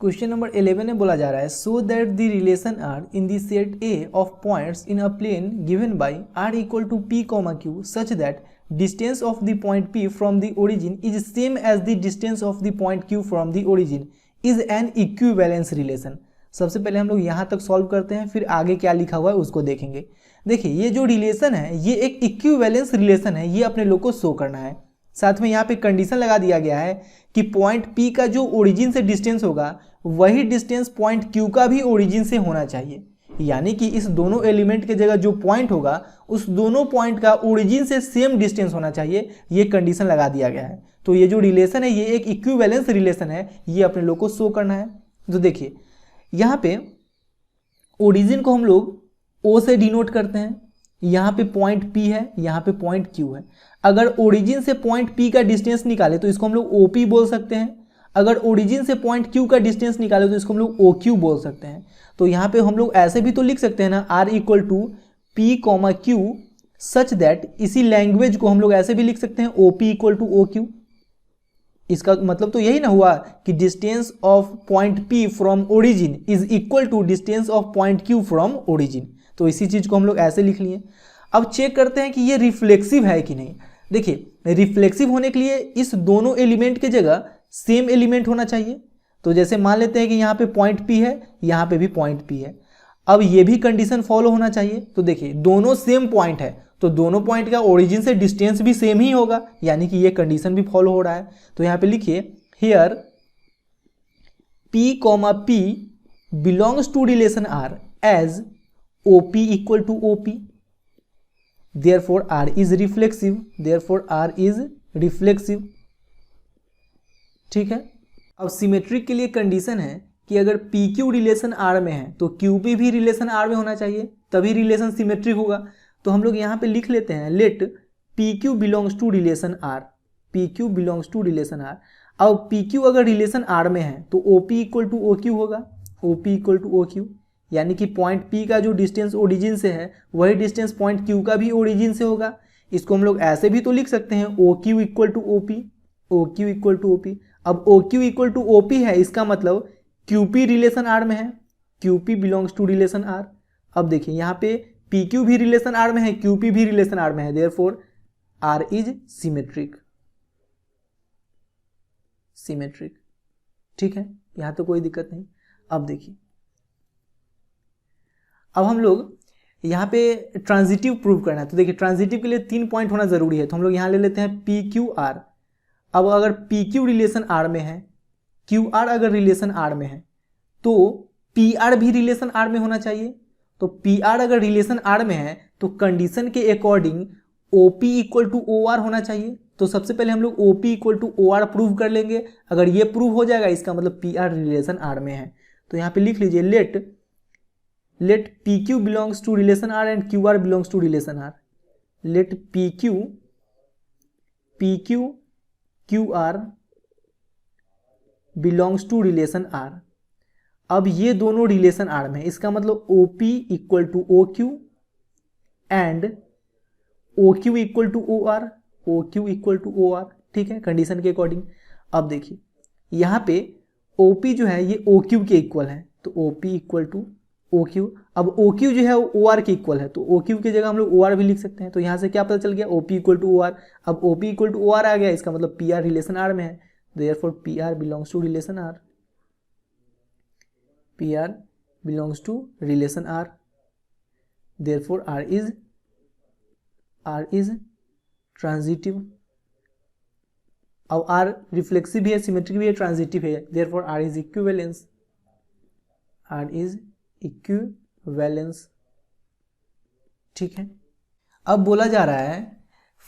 क्वेश्चन नंबर 11 में बोला जा रहा है सो that the relation R in the set A of points in a plane given by R equal to p comma q such that distance of the point P from the origin is same as the distance of the point Q from the origin is an equivalence relation। सबसे पहले हम लोग यहाँ तक solve करते हैं, फिर आगे क्या लिखा हुआ है उसको देखेंगे। देखिए ये जो रिलेशन है ये एक इक्विवेलेंस रिलेशन है, ये अपने लोग को शो करना है। साथ में यहाँ पे कंडीशन लगा दिया गया है कि पॉइंट P का जो ओरिजिन से डिस्टेंस होगा वही डिस्टेंस पॉइंट Q का भी ओरिजिन से होना चाहिए, यानी कि इस दोनों एलिमेंट के जगह जो पॉइंट होगा उस दोनों पॉइंट का ओरिजिन से सेम डिस्टेंस होना चाहिए, ये कंडीशन लगा दिया गया है। तो ये जो रिलेशन है ये एक इक्विवेलेंस रिलेशन है, ये अपने लोग को शो करना है। तो देखिए यहाँ पे ओरिजिन को हम लोग O से डिनोट करते हैं, यहाँ पे पॉइंट P है, यहाँ पे पॉइंट Q है। अगर ओरिजिन से पॉइंट P का डिस्टेंस निकाले तो इसको हम लोग OP बोल सकते हैं, अगर ओरिजिन से पॉइंट Q का डिस्टेंस निकाले तो इसको हम लोग OQ बोल सकते हैं। तो यहाँ पे हम लोग ऐसे भी तो लिख सकते हैं ना R equal to P comma Q such that, इसी लैंग्वेज को हम लोग ऐसे भी लिख सकते हैं OP इक्वल टू OQ। इसका मतलब तो यही ना हुआ कि distance of point P from origin is equal to distance of point Q from origin. तो इसी चीज को हम लोग ऐसे लिख लिए। अब चेक करते हैं कि ये रिफ्लेक्सिव है कि नहीं। देखिए रिफ्लेक्सिव होने के लिए इस दोनों एलिमेंट के जगह सेम एलिमेंट होना चाहिए। तो जैसे मान लेते हैं कि यहाँ पे पॉइंट P है, यहाँ पे भी पॉइंट P है, अब ये भी कंडीशन फॉलो होना चाहिए। तो देखिए दोनों सेम पॉइंट है तो दोनों पॉइंट का ओरिजिन से डिस्टेंस भी सेम ही होगा, यानी कि ये कंडीशन भी फॉलो हो रहा है। तो यहाँ पे लिखिए here P comma P belongs to relation R as OP equal to OP, therefore R is reflexive, therefore R is reflexive. ठीक है। अब सिमेट्रिक के लिए कंडीशन है कि अगर PQ रिलेशन R में है तो QP भी रिलेशन R में होना चाहिए, तभी रिलेशन सिमेट्रिक होगा। तो हम लोग यहाँ पे लिख लेते हैं let PQ belongs to relation R, PQ belongs to relation R। अब PQ अगर रिलेशन R में है तो OP इक्वल टू OQ होगा, OP इक्वल टू OQ, यानी कि पॉइंट P का जो डिस्टेंस ओरिजिन से है वही डिस्टेंस पॉइंट Q का भी ओरिजिन से होगा। इसको हम लोग ऐसे भी तो लिख सकते हैं OQ equal to OP, OQ equal to OP। अब OQ इक्वल टू OP है, इसका मतलब QP रिलेशन R में है, QP belongs to relation R। अब देखिए यहाँ पे PQ भी रिलेशन R में है, QP भी रिलेशन R में है, therefore R is symmetric, symmetric. ठीक है, यहाँ तो कोई दिक्कत नहीं। अब देखिए अब हम लोग यहाँ पे ट्रांजिटिव प्रूव करना है। तो देखिए ट्रांजिटिव के लिए 3 पॉइंट होना जरूरी है, तो हम लोग यहाँ ले लेते हैं PQR। अब अगर PQ रिलेशन R में है, QR अगर रिलेशन R में है तो PR भी रिलेशन R में होना चाहिए। तो PR अगर रिलेशन R में है तो कंडीशन के according OP equal to OR होना चाहिए। तो सबसे पहले हम लोग OP equal to OR prove कर लेंगे। अगर ये प्रूव हो जाएगा इसका मतलब PR रिलेशन R में है। तो यहाँ पे लिख लीजिए let PQ belongs to relation R and QR belongs to relation R। Let PQ QR belongs to relation R। अब ये दोनों रिलेशन R में है, इसका मतलब OP equal to OQ and O Q equal to O R, O Q equal to O R, ठीक है, condition के अकॉर्डिंग। अब देखिए यहाँ पे ओ पी जो है ये ओ क्यू के इक्वल है, तो O P equal to O Q. अब ओ क्यू जो है ओ आर के इक्वल है, तो ओ क्यू की जगह हम लोग ओ आर भी लिख सकते हैं। तो यहाँ से क्या पता चल गया, O P equal to O R. अब O P equal to O R आ गया, इसका मतलब पी आर रिलेशन आर में है, therefore P R belongs to relation R, P R belongs to relation R, therefore R is transitive. अब R reflexive भी है, सिमेट्रिक भी है, ट्रांजिटिव है, therefore R is equivalence, R is equivalence, ठीक है। अब बोला जा रहा है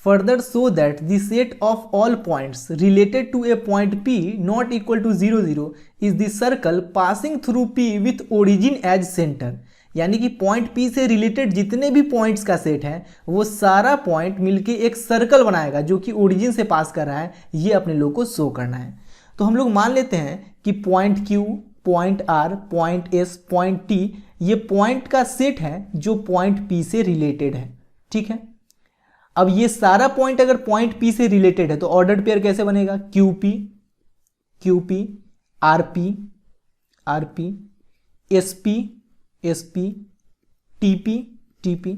further show that the set of all points related to a point P not equal to 0 0 is the circle passing through P with origin as centre. यानी कि point P से रिलेटेड जितने भी पॉइंट्स का सेट है वो सारा point मिलके एक सर्कल बनाएगा जो कि ओरिजिन से पास कर रहा है, ये अपने लोग को शो करना है। तो हम लोग मान लेते हैं कि point Q, point R, point S, point T ये पॉइंट का सेट है जो पॉइंट P से रिलेटेड है, ठीक है। अब ये सारा पॉइंट अगर पॉइंट P से रिलेटेड है तो ऑर्डर्ड पेयर कैसे बनेगा, QP, QP, RP, RP, SP, SP, TP, TP।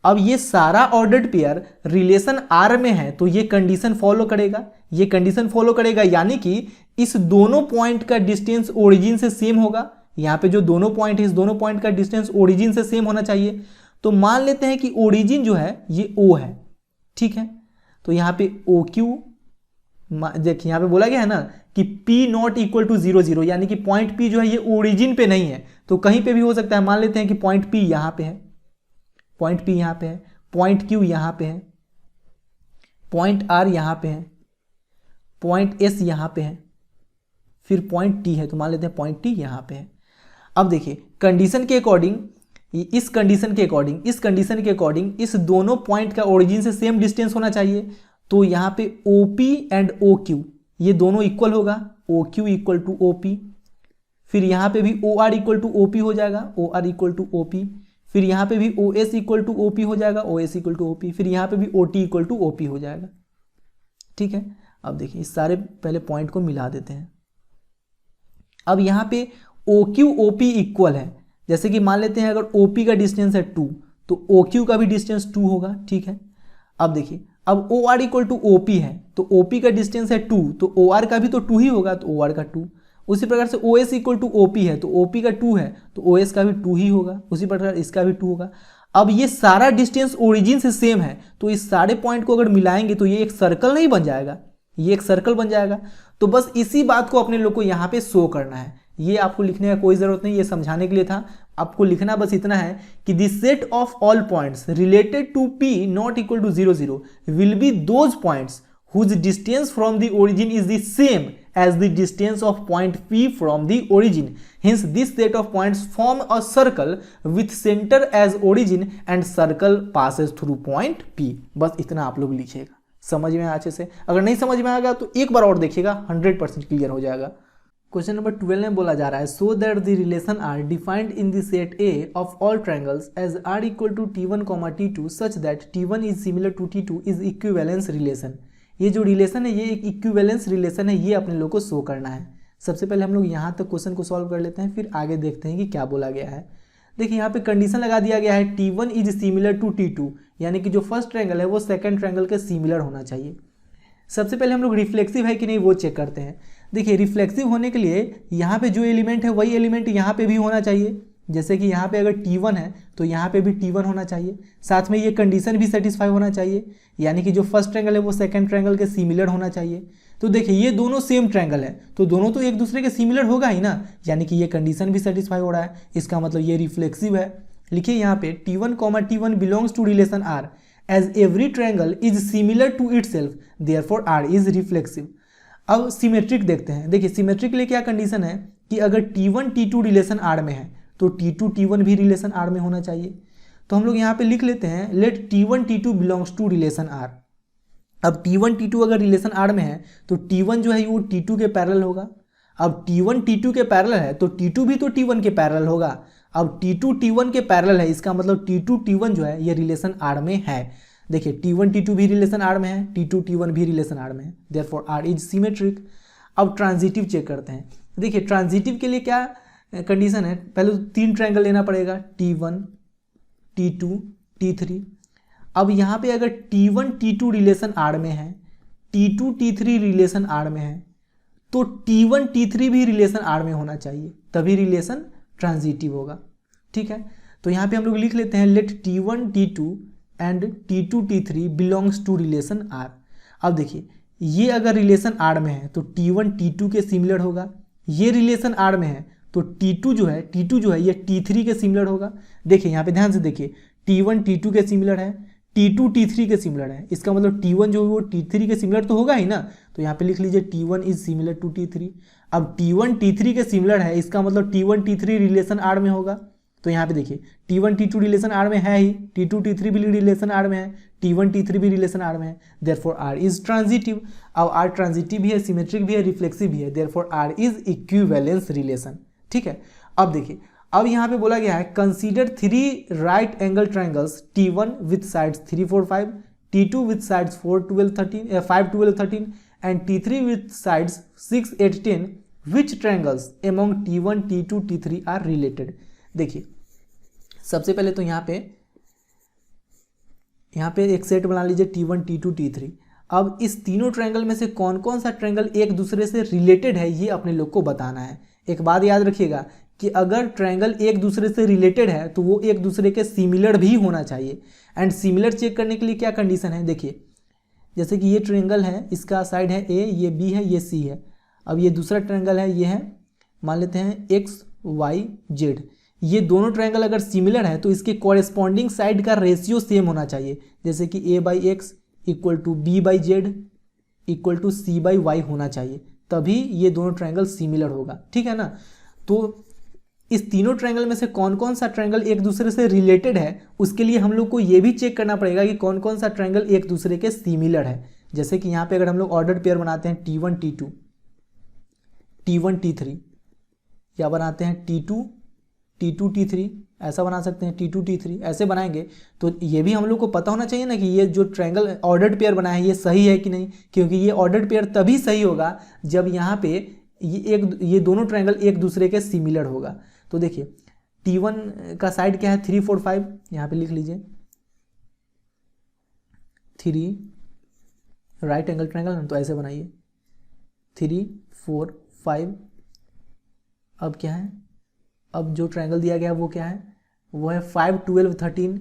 अब ये सारा ऑर्डर्ड पेयर रिलेशन R में है तो ये कंडीशन फॉलो करेगा, ये कंडीशन फॉलो करेगा, यानी कि इस दोनों पॉइंट का डिस्टेंस ओरिजिन से सेम होगा। यहाँ पे जो दोनों पॉइंट है इस दोनों पॉइंट का डिस्टेंस ओरिजिन से सेम होना चाहिए। तो मान लेते हैं कि ओरिजिन जो है ये O है, ठीक है। तो यहाँ पे ओ क्यू, देखिए यहाँ पे बोला गया है ना कि P नॉट इक्वल टू 0 0, यानी कि पॉइंट P जो है ये ओरिजिन पे नहीं है, तो कहीं पे भी हो सकता है। मान लेते हैं कि पॉइंट P यहाँ पे है, पॉइंट P यहाँ पे है, पॉइंट Q यहाँ पे है, पॉइंट R यहाँ पे है, पॉइंट S यहाँ पे है, फिर पॉइंट T है, तो मान लेते हैं पॉइंट T यहाँ पे है। अब देखिए कंडीशन के अकॉर्डिंग, इस कंडीशन के अकॉर्डिंग इस दोनों पॉइंट का ओरिजिन से सेम डिस्टेंस होना चाहिए। तो यहाँ पे OP एंड OQ ये दोनों इक्वल होगा, OQ इक्वल टू OP, फिर यहाँ पे भी OR इक्वल टू OP हो जाएगा, OR इक्वल टू OP, फिर यहाँ पे भी OS इक्वल टू OP हो जाएगा, OS इक्वल टू OP, फिर यहाँ पे भी OT इक्वल टू OP हो जाएगा, ठीक है। अब देखिए इस सारे पहले पॉइंट को मिला देते हैं। अब यहाँ पे OQ OP इक्वल है, जैसे कि मान लेते हैं अगर OP का डिस्टेंस है 2 तो OQ का भी डिस्टेंस 2 होगा, ठीक है। अब देखिए अब OR इक्वल टू OP है, तो OP का डिस्टेंस है 2 तो OR का भी तो 2 ही होगा, तो OR का 2। उसी प्रकार से OS इक्वल टू OP है, तो OP का 2 है तो OS का भी 2 ही होगा, उसी प्रकार इसका भी 2 होगा। अब ये सारा डिस्टेंस ओरिजिन से सेम है, तो इस सारे पॉइंट को अगर मिलाएंगे तो ये एक सर्कल नहीं बन जाएगा, ये एक सर्कल बन जाएगा। तो बस इसी बात को अपने लोग को यहाँ पे शो करना है, ये आपको लिखने का कोई ज़रूरत नहीं, ये समझाने के लिए था। आपको लिखना बस इतना है कि the set of all points related to P not equal to 0 0 will be those points whose distance from the origin is the same as the distance of point P from the origin. Hence this set of points form a circle with center as origin and circle passes through point P. बस इतना आप लोग लिखिएगा, समझ में अच्छे से। अगर नहीं समझ में आएगा तो एक बार और देखिएगा, 100% क्लियर हो जाएगा। क्वेश्चन नंबर 12 में बोला जा रहा है सो that the relation R defined in the set A of all triangles as R equal to T1, T2 such that T1 is similar to T2 is equivalence relation. ये जो relation है ये एक इक्विवेलेंस रिलेशन है, ये अपने लोग को शो करना है। सबसे पहले हम लोग यहाँ तक क्वेश्चन को सॉल्व कर लेते हैं, फिर आगे देखते हैं कि क्या बोला गया है। देखिए यहाँ पे कंडीशन लगा दिया गया है T1 is similar to T2, यानी कि जो फर्स्ट ट्रायंगल है वो सेकंड ट्रायंगल के सिमिलर होना चाहिए। सबसे पहले हम लोग रिफ्लेक्सिव है कि नहीं वो चेक करते हैं। देखिए रिफ्लेक्सिव होने के लिए यहाँ पे जो एलिमेंट है वही एलिमेंट यहाँ पे भी होना चाहिए, जैसे कि यहाँ पे अगर T1 है तो यहाँ पे भी T1 होना चाहिए। साथ में ये कंडीशन भी सेटिस्फाई होना चाहिए, यानी कि जो फर्स्ट ट्रायंगल है वो सेकंड ट्रायंगल के सिमिलर होना चाहिए। तो देखिए ये दोनों सेम ट्रायंगल है तो दोनों तो एक दूसरे के सिमिलर होगा ही ना, यानी कि ये कंडीशन भी सेटिस्फाई हो रहा है, इसका मतलब ये रिफ्लेक्सिव है। लिखिए यहाँ पे T1, T1 belongs to relation R as every triangle is similar to itself therefore R is reflexive. अब सिमेट्रिक देखते हैं। देखिए सिमेट्रिक के लिए क्या कंडीशन है कि अगर T1 T2 रिलेशन R में है तो T2 T1 भी रिलेशन R में होना चाहिए। तो हम लोग यहाँ पे लिख लेते हैं let T1 T2 belongs to relation R। अब T1 T2 अगर रिलेशन R में है तो T1 जो है वो T2 के पैरेलल होगा। अब T1 T2 के पैरेलल है तो T2 भी तो T1 के पैरेलल होगा। अब T2 T1 के पैरेलल है, इसका मतलब T2 T1 जो है ये रिलेशन आर में है। देखिए T1 T2 भी रिलेशन आर में है, T2 T1 भी रिलेशन आर में है, देयरफॉर आर इज सिमेट्रिक। अब ट्रांजिटिव चेक करते हैं। देखिए ट्रांजिटिव के लिए क्या कंडीशन है, पहले तो 3 ट्रायंगल लेना पड़ेगा, T1 T2 T3। अब यहाँ पे अगर T1 T2 रिलेशन आर में है, T2 T3 रिलेशन आर में है, तो T1 T3 भी रिलेशन आर में होना चाहिए, तभी रिलेशन ट्रांजिटिव होगा। ठीक है, तो यहाँ पे हम लोग लिख लेते हैं let T1 T2 and T2 T3 belongs to relation R. अब देखिए ये अगर रिलेशन आर में है तो T1 T2 के सिमिलर होगा, ये रिलेशन आर में है तो T2 जो है ये T3 के सिमिलर होगा। देखिए यहाँ पे ध्यान से देखिए, T1 T2 के सिमिलर है, T2 T3 के सिमिलर है, इसका मतलब T1 जो है वो T3 के सिमिलर तो होगा ही ना। तो यहाँ पे लिख लीजिए T1 is similar to T3। अब T1 T3 के सिमिलर है, इसका मतलब T1 T3 रिलेशन आर में होगा। तो यहाँ पे देखिए T1 T2 रिलेशन आर में है ही, T2 T3 भी रिलेशन आर में है, T1 T3 भी रिलेशन आर में है, देयरफॉर आर इज ट्रांजिटिव। अब आर ट्रांजिटिव भी है, सिमेट्रिक भी है, रिफ्लेक्सिव भी है, therefore R is equivalence relation. ठीक है, अब देखिए अब यहाँ पे बोला गया है consider 3 right angle triangles T1 with sides 3 4 5, T2 with sides 4 12 13 5 12 13 and T3 with sides 6 8 10 which triangles among T1 T2 T3 are related. देखिए सबसे पहले तो यहाँ पे एक सेट बना लीजिए T1 T2 T3। अब इस तीनों ट्रायंगल में से कौन कौन सा ट्रायंगल एक दूसरे से रिलेटेड है ये अपने लोग को बताना है। एक बात याद रखिएगा कि अगर ट्रायंगल एक दूसरे से रिलेटेड है तो वो एक दूसरे के सिमिलर भी होना चाहिए। एंड सिमिलर चेक करने के लिए क्या कंडीशन है, देखिए जैसे कि ये ट्रायंगल है, इसका साइड है A, ये B है, ये C है। अब ये दूसरा ट्रायंगल है, ये है मान लेते हैं X Y Z। ये दोनों ट्रायंगल अगर सिमिलर है तो इसके कॉरेस्पॉन्डिंग साइड का रेशियो सेम होना चाहिए, जैसे कि A/X equal to B/Z equal to C/Y होना चाहिए, तभी ये दोनों ट्रायंगल सिमिलर होगा। ठीक है ना। तो इस तीनों ट्रायंगल में से कौन कौन सा ट्रायंगल एक दूसरे से रिलेटेड है उसके लिए हम लोग को ये भी चेक करना पड़ेगा कि कौन कौन सा ट्रायंगल एक दूसरे के सिमिलर है। जैसे कि यहाँ पे अगर हम लोग ऑर्डर्ड पेयर बनाते हैं T1 T2 T1 T3, या बनाते हैं T2 T3, ऐसा बना सकते हैं T2 T3, ऐसे बनाएंगे तो ये भी हम लोग को पता होना चाहिए ना कि ये जो ट्रायंगल ऑर्डर्ड पेयर बना है ये सही है कि नहीं, क्योंकि ये ऑर्डर्ड पेयर तभी सही होगा जब यहाँ पे ये दोनों ट्रायंगल एक दूसरे के सिमिलर होगा। तो देखिए T1 का साइड क्या है 3 4 5, यहाँ पे लिख लीजिए 3 राइट एंगल ट्रायंगल, तो ऐसे बनाइए 3 4 5। अब क्या है, अब जो ट्रायंगल दिया गया है वो क्या है, वो है 5 12 13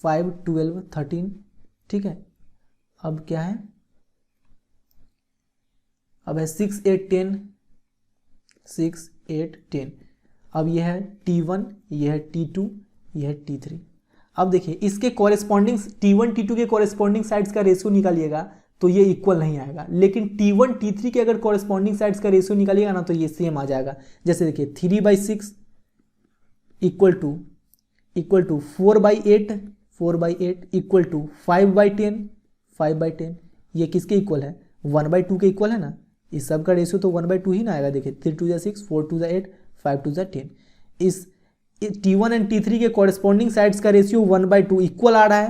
5 12 13। ठीक है, अब क्या है, अब है 6 8 10 6 8 10। अब ये है T1, ये है T2, ये है T3। अब देखिए इसके कॉरेस्पॉन्डिंग T1 T2 के कॉरेस्पॉन्डिंग साइड्स का रेशियो निकालिएगा तो ये इक्वल नहीं आएगा, लेकिन T1 T3 के अगर कॉरेस्पॉन्डिंग साइड्स का रेशियो निकालिएगा ना तो ये सेम आ जाएगा। जैसे देखिए 3/6 इक्वल टू 4/8 इक्वल टू 5/10। ये किसके इक्वल है, 1/2 के इक्वल है ना। इस सब का रेशियो तो 1/2 ही ना आएगा। देखिए 3 2 6 4 2 8 5 2 10। इस T1 एंड T3 के कॉरेस्पॉन्डिंग साइड्स का रेशियो 1/2 इक्वल आ रहा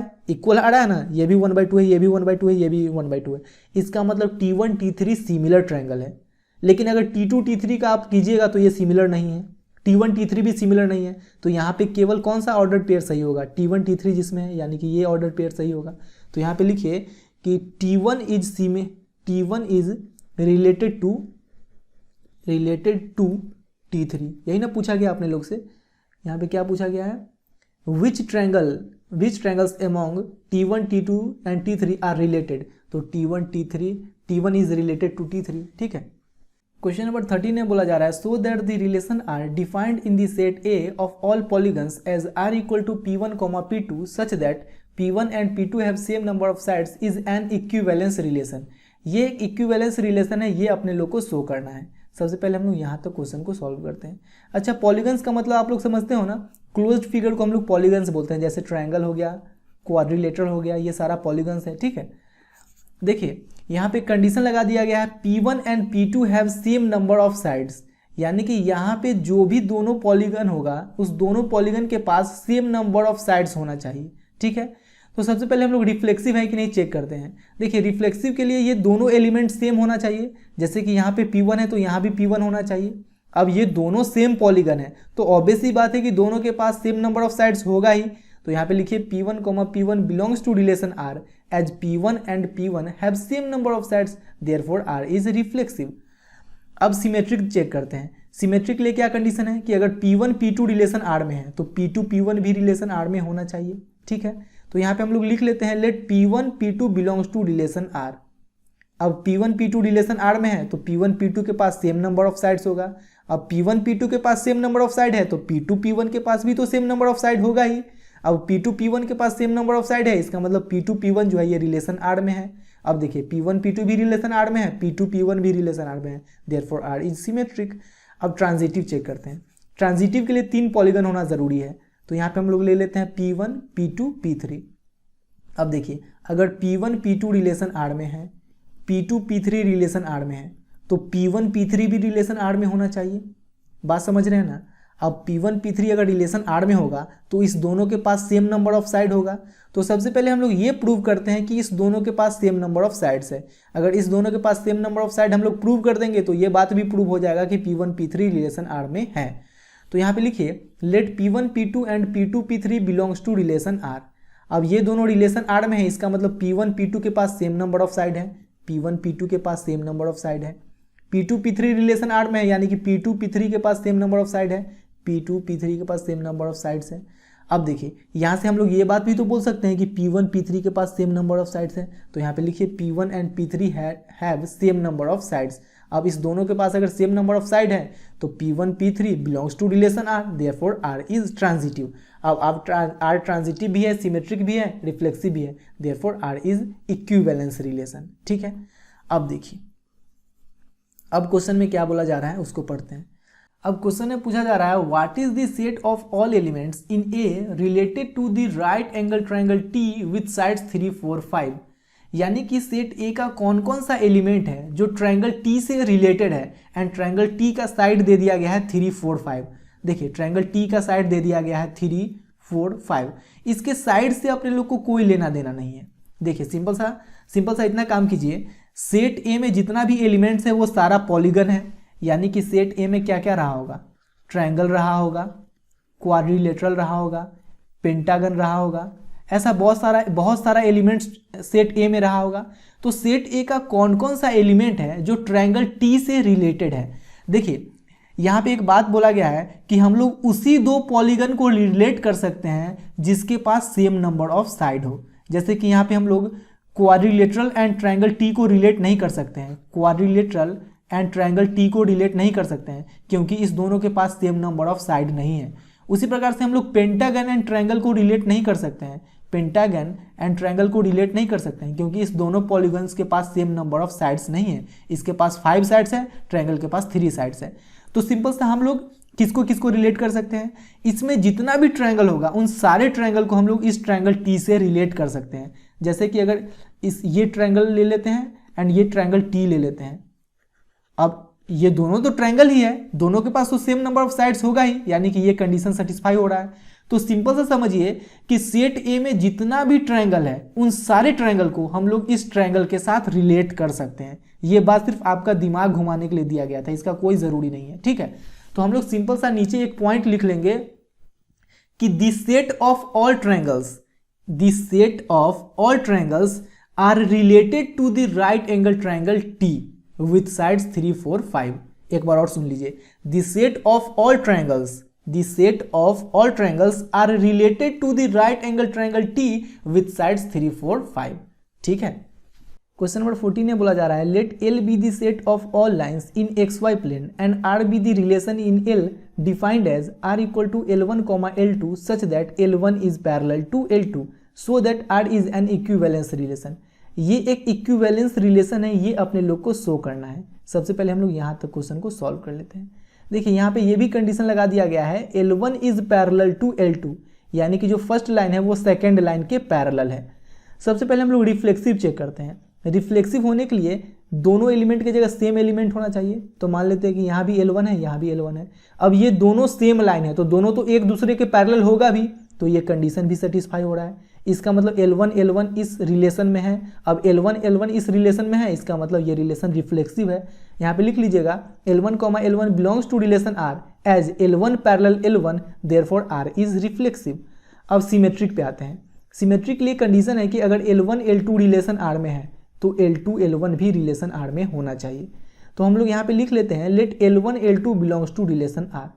है ना। ये भी 1/2 है, ये भी 1/2 है, ये भी 1/2 है। इसका मतलब T1 T3 सिमिलर ट्रायंगल है। लेकिन अगर T2 T3 का आप कीजिएगा तो ये सिमिलर नहीं है, T1 T3 भी सिमिलर नहीं है। तो यहाँ पे केवल कौन सा ऑर्डर पेयर सही होगा, T1 T3 जिसमें है, यानी कि ये ऑर्डर पेयर सही होगा। तो यहाँ पे लिखिए कि T1 is related to T3। यही ना पूछा गया अपने लोग से। यहाँ पे क्या पूछा गया है, which triangles among T1 T2 and T3 are related. तो T1 is related to T3। ठीक है। क्वेश्चन नंबर 13 में बोला जा रहा है सो that the relation R defined in the set A of all polygons as R equal to P1, P2 such that P1 and P2 have same number of sides is an equivalence relation. ये एक equivalence relation है, ये अपने लोग को show करना है। सबसे पहले हम लोग यहाँ तक क्वेश्चन को सॉल्व करते हैं। अच्छा, पॉलीगन्स का मतलब आप लोग समझते हो ना, क्लोज्ड फिगर को हम लोग पॉलीगन्स बोलते हैं। जैसे ट्रायंगल हो गया, क्वाड्रिलेटरल हो गया, ये सारा पॉलीगन्स है। ठीक है, देखिए यहाँ पे कंडीशन लगा दिया गया है P1 and P2 have same number of sides, यानी कि यहाँ पे जो भी दोनों पॉलीगन होगा उस दोनों पॉलीगन के पास सेम नंबर ऑफ साइड्स होना चाहिए। ठीक है, तो सबसे पहले हम लोग रिफ्लेक्सिव है कि नहीं चेक करते हैं। देखिए रिफ्लेक्सिव के लिए ये दोनों एलिमेंट सेम होना चाहिए, जैसे कि यहाँ पे P1 है तो यहाँ भी P1 होना चाहिए। अब ये दोनों सेम पॉलीगन है तो ऑब्वियस ही बात है कि दोनों के पास सेम नंबर ऑफ साइड्स होगा ही। तो यहाँ पे लिखिए P1, P1 belongs to relation R as P1 and P1 have same number of sides, therefore R is reflexive. अब सिमेट्रिक चेक करते हैं। सिमेट्रिक के लिए क्या कंडीशन है कि अगर P1 P2 रिलेशन R में है तो P2 P1 भी रिलेशन R में होना चाहिए। ठीक है, तो यहाँ पे हम लोग लिख लेते हैं let P1 P2 belongs to relation R। अब P1 P2 रिलेशन R में है तो P1 P2 के पास सेम नंबर ऑफ साइड्स होगा। अब P1 P2 के पास सेम नंबर ऑफ साइड है तो P2 P1 के पास भी तो सेम नंबर ऑफ साइड होगा ही। अब P2 P1 के पास सेम नंबर ऑफ साइड है, इसका मतलब P2 P1 जो है ये रिलेशन R में है। अब देखिए P1 P2 भी रिलेशन R में है, P2 P1 भी रिलेशन R में है, देयरफॉर R इज सिमेट्रिक। अब ट्रांजिटिव चेक करते हैं। ट्रांजिटिव के लिए 3 पॉलीगन होना जरूरी है, तो यहाँ पे हम लोग ले लेते हैं P1 P2 P3। अब देखिए अगर P1 P2 रिलेशन R में है, P2 P3 रिलेशन R में है, तो P1 P3 भी रिलेशन R में होना चाहिए। बात समझ रहे हैं ना। अब P1 P3 अगर रिलेशन R में होगा तो इस दोनों के पास सेम नंबर ऑफ साइड होगा। तो सबसे पहले हम लोग ये प्रूव करते हैं कि इस दोनों के पास सेम नंबर ऑफ साइड्स है। अगर इस दोनों के पास सेम नंबर ऑफ साइड हम लोग प्रूव कर देंगे तो ये बात भी प्रूव हो जाएगा कि P1 P3 रिलेशन R में है। तो यहाँ पे लिखिए let P1 P2 and P2 P3 belongs to relation R। अब ये दोनों रिलेशन R में है, इसका मतलब P1 P2 के पास सेम नंबर ऑफ साइड है, P1 P2 के पास सेम नंबर ऑफ साइड है। P2 P3 रिलेशन R में है, यानी कि P2 P3 के पास सेम नंबर ऑफ साइड है, P2 P3 के पास सेम नंबर ऑफ साइड्स है। अब देखिए यहाँ से हम लोग ये बात भी तो बोल सकते हैं कि P1 P3 के पास सेम नंबर ऑफ साइड्स है, तो यहाँ पे लिखिए P1 and P3 have same number of sides. अब इस दोनों के पास अगर सेम नंबर ऑफ साइड है तो P1 P3 belongs to relation R, therefore R is transitive. अब R ट्रांजिटिव भी है, सिमेट्रिक भी है, रिफ्लेक्सिव भी है, therefore R is equivalence relation. ठीक है, अब देखिए अब क्वेश्चन में क्या बोला जा रहा है उसको पढ़ते हैं। अब क्वेश्चन में पूछा जा रहा है what is the set of all elements in A related to the right angle triangle T with sides 3, 4, 5। यानी कि सेट ए का कौन कौन सा एलिमेंट है जो ट्रायंगल टी से रिलेटेड है एंड ट्रायंगल टी का साइड दे दिया गया है 3, 4, 5। देखिए ट्रायंगल टी का साइड दे दिया गया है 3, 4, 5। इसके साइड से अपने लोग को कोई लेना देना नहीं है। देखिए सिंपल सा इतना काम कीजिए, सेट ए में जितना भी एलिमेंट्स है वो सारा पॉलीगन है। यानी कि सेट ए में क्या क्या रहा होगा, ट्रायंगल रहा होगा, क्वाड्रिलेटरल रहा होगा, पेंटागन रहा होगा, ऐसा बहुत सारा एलिमेंट्स सेट ए में रहा होगा। तो सेट ए का कौन कौन सा एलिमेंट है जो ट्रायंगल टी से रिलेटेड है। देखिए यहाँ पे एक बात बोला गया है कि हम लोग उसी 2 पॉलीगन को रिलेट कर सकते हैं जिसके पास सेम नंबर ऑफ साइड हो। जैसे कि यहाँ पे हम लोग क्वाड्रिलेटरल एंड ट्रायंगल टी को रिलेट नहीं कर सकते हैं, क्वाड्रिलेटरल एंड ट्रायंगल टी को रिलेट नहीं कर सकते हैं क्योंकि इस दोनों के पास सेम नंबर ऑफ साइड नहीं है। उसी प्रकार से हम लोग पेंटागन एंड ट्रायंगल को रिलेट नहीं कर सकते हैं, पेंटागन एंड ट्रायंगल को रिलेट नहीं कर सकते हैं क्योंकि इस दोनों पॉलीगन्स के पास सेम नंबर ऑफ साइड्स नहीं है। इसके पास 5 साइड्स है, ट्रायंगल के पास 3 साइड्स है। तो सिंपल सा हम लोग किसको किसको रिलेट कर सकते हैं, इसमें जितना भी ट्रायंगल होगा उन सारे ट्रायंगल को हम लोग इस ट्रायंगल टी से रिलेट कर सकते हैं। जैसे कि अगर ये ट्रायंगल ले लेते हैं एंड ये ट्रायंगल टी ले लेते हैं। अब ये दोनों तो ट्रायंगल ही है, दोनों के पास तो सेम नंबर ऑफ साइड्स होगा ही, यानी कि ये कंडीशन सेटिस्फाई हो रहा है। तो सिंपल सा समझिए कि सेट ए में जितना भी ट्रायंगल है उन सारे ट्रायंगल को हम लोग इस ट्रायंगल के साथ रिलेट कर सकते हैं। ये बात सिर्फ आपका दिमाग घुमाने के लिए दिया गया था, इसका कोई जरूरी नहीं है। ठीक है, तो हम लोग सिंपल सा नीचे एक पॉइंट लिख लेंगे कि this set of all triangles are related to the right angle triangle T with sides 3, 4, 5। एक बार और सुन लीजिए, the set of all triangles are related to the right angle triangle T with sides 3, 4, 5। ठीक है, क्वेश्चन नंबर 14 में बोला जा रहा है let L be the set of all lines in XY plane and R be the relation in L defined as R equal to L1, L2 such that L1 is parallel to L2 show that R is an equivalence relation. ये एक equivalence relation है, ये अपने लोग को show करना है। सबसे पहले हम लोग यहाँ तक क्वेश्चन को सॉल्व कर लेते हैं। देखिए यहाँ पे ये भी कंडीशन लगा दिया गया है L1 is parallel to L2, यानी कि जो फर्स्ट लाइन है वो सेकेंड लाइन के पैरेलल है। सबसे पहले हम लोग रिफ्लेक्सिव चेक करते हैं। रिफ्लेक्सिव होने के लिए दोनों एलिमेंट की जगह सेम एलिमेंट होना चाहिए। तो मान लेते हैं कि यहाँ भी L1 है, यहाँ भी L1 है। अब ये दोनों सेम लाइन है तो दोनों तो एक दूसरे के पैरेलल होगा भी, तो ये कंडीशन भी सेटिस्फाई हो रहा है। इसका मतलब L1 इस रिलेशन में है। अब L1 इस रिलेशन में है, इसका मतलब ये रिलेशन रिफ्लेक्सिव है। यहाँ पे लिख लीजिएगा L1 belongs to relation R as L1 parallel L1 therefore R is reflexive. अब सिमेट्रिक पे आते हैं। सिमेट्रिक के लिए कंडीशन है कि अगर L1 L2 रिलेशन R में है तो L2 L1 भी रिलेशन R में होना चाहिए। तो हम लोग यहाँ पे लिख लेते हैं let L1 L2 belongs to relation R।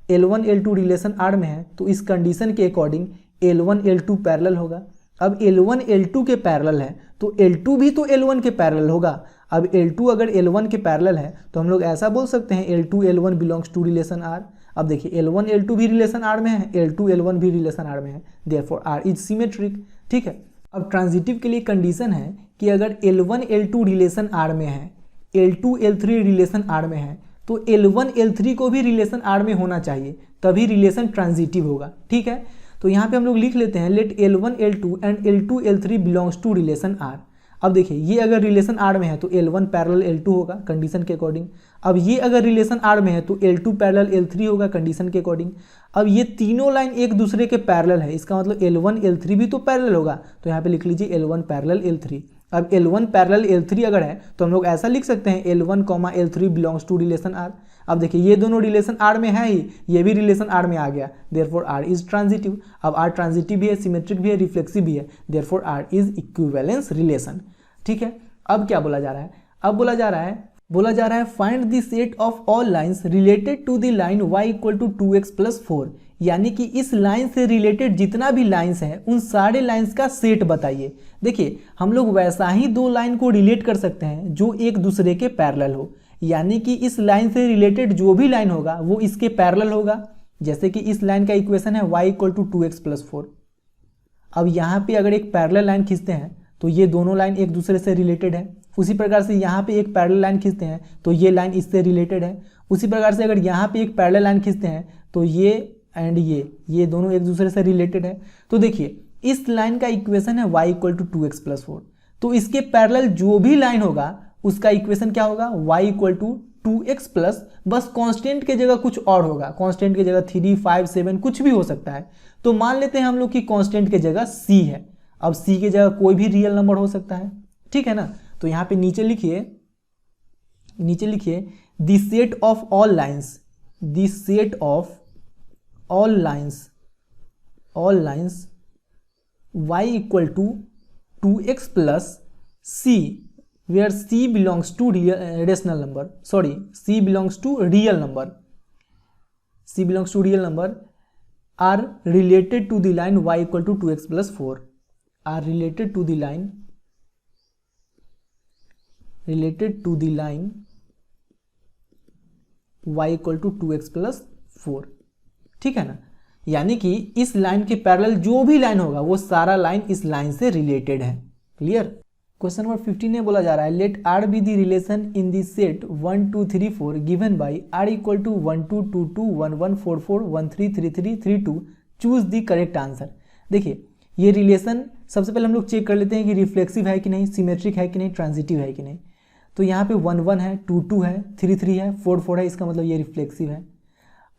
L1 L2 relation R में है तो इस कंडीशन के अकॉर्डिंग L1 L2 पैरेलल होगा। अब L1 L2 के पैरेलल है तो L2 भी तो L1 के पैरेलल होगा। अब L2 अगर L1 के पैरेलल है तो हम लोग ऐसा बोल सकते हैं L2 L1 belongs to relation R। अब देखिए L1 L2 भी रिलेशन R में है, L2 L1 भी रिलेशन R में है, देयरफॉर R इज सिमेट्रिक। ठीक है। अब ट्रांजिटिव के लिए कंडीशन है कि अगर L1 L2 रिलेशन R में है, L2 L3 रिलेशन R में है तो L1 L3 को भी रिलेशन R में होना चाहिए, तभी रिलेशन ट्रांजिटिव होगा। ठीक है। तो यहाँ पे हम लोग लिख लेते हैं let L1 L2 and L2 L3 belongs to relation R। अब देखिए ये अगर रिलेशन R में है तो L1 पैरेलल L2 होगा कंडीशन के अकॉर्डिंग। अब ये अगर रिलेशन R में है तो L2 पैरेलल L3 होगा कंडीशन के अकॉर्डिंग। अब ये तीनों लाइन एक दूसरे के पैरेलल है, इसका मतलब L1 L3 भी तो पैरेलल होगा, तो यहाँ पे लिख लीजिए L1 पैरेलल L3। अब L1 पैरेलल L3 अगर है तो हम लोग ऐसा लिख सकते हैं L1 L3 belongs to relation R। अब देखिए ये दोनों रिलेशन R में है ही, ये भी रिलेशन R में आ गया, देयरफॉर R इज ट्रांजिटिव। अब R ट्रांजिटिव भी है, सिमेट्रिक भी है, रिफ्लेक्सिव भी है, therefore R is equivalence relation. ठीक है। अब क्या बोला जा रहा है? अब बोला जा रहा है find the set of all lines related to the line y equal to 2x plus 4। यानी कि इस लाइन से रिलेटेड जितना भी लाइंस है उन सारे लाइंस का सेट बताइए। देखिए हम लोग वैसा ही दो लाइन को रिलेट कर सकते हैं जो एक दूसरे के पैरेलल हो, यानी कि इस लाइन से रिलेटेड जो भी लाइन होगा वो इसके पैरेलल होगा। जैसे कि इस लाइन का इक्वेशन है y equal to 2x plus 4। अब यहाँ पे अगर एक पैरेलल लाइन खींचते हैं तो ये दोनों लाइन एक दूसरे से रिलेटेड है। उसी प्रकार से यहाँ पे एक पैरेलल लाइन खींचते हैं तो ये लाइन इससे रिलेटेड है। उसी प्रकार से अगर यहाँ पे एक पैरेलल लाइन खींचते हैं तो ये एंड ये दोनों एक दूसरे से रिलेटेड है। तो देखिए इस लाइन का इक्वेशन है y equal to 2x plus 4, तो इसके पैरेलल जो भी लाइन होगा उसका इक्वेशन क्या होगा? y equal to 2x plus, बस कांस्टेंट के जगह कुछ और होगा, कांस्टेंट की जगह 3, 5, 7 कुछ भी हो सकता है। तो मान लेते हैं हम लोग कि कांस्टेंट की जगह c है। अब c की जगह कोई भी रियल नंबर हो सकता है, ठीक है ना। तो यहाँ पे नीचे लिखिए the set of all lines, the set of all lines y equal to 2x plus c where c belongs to rational number, c belongs to real number are related to the line y equal to 2x plus 4, are related to the line y equal to 2x plus 4। ठीक है ना। यानी कि इस line के parallel जो भी line होगा वो सारा लाइन इस लाइन से रिलेटेड है। क्लियर। क्वेश्चन नंबर 15 में बोला जा रहा है let R be the relation in the set 1 2 3 4 given by R equal to 1 2 2 2 1 1 4 4 1 3 3 3 3 2, choose the correct answer. देखिए ये रिलेशन सबसे पहले हम लोग चेक कर लेते हैं कि रिफ्लेक्सिव है कि नहीं, सिमेट्रिक है कि नहीं, ट्रांजिटिव है कि नहीं। तो यहाँ पे 1 1 है, 2 2 है, 3 3 है, 4 4 है, इसका मतलब ये रिफ्लेक्सिव है।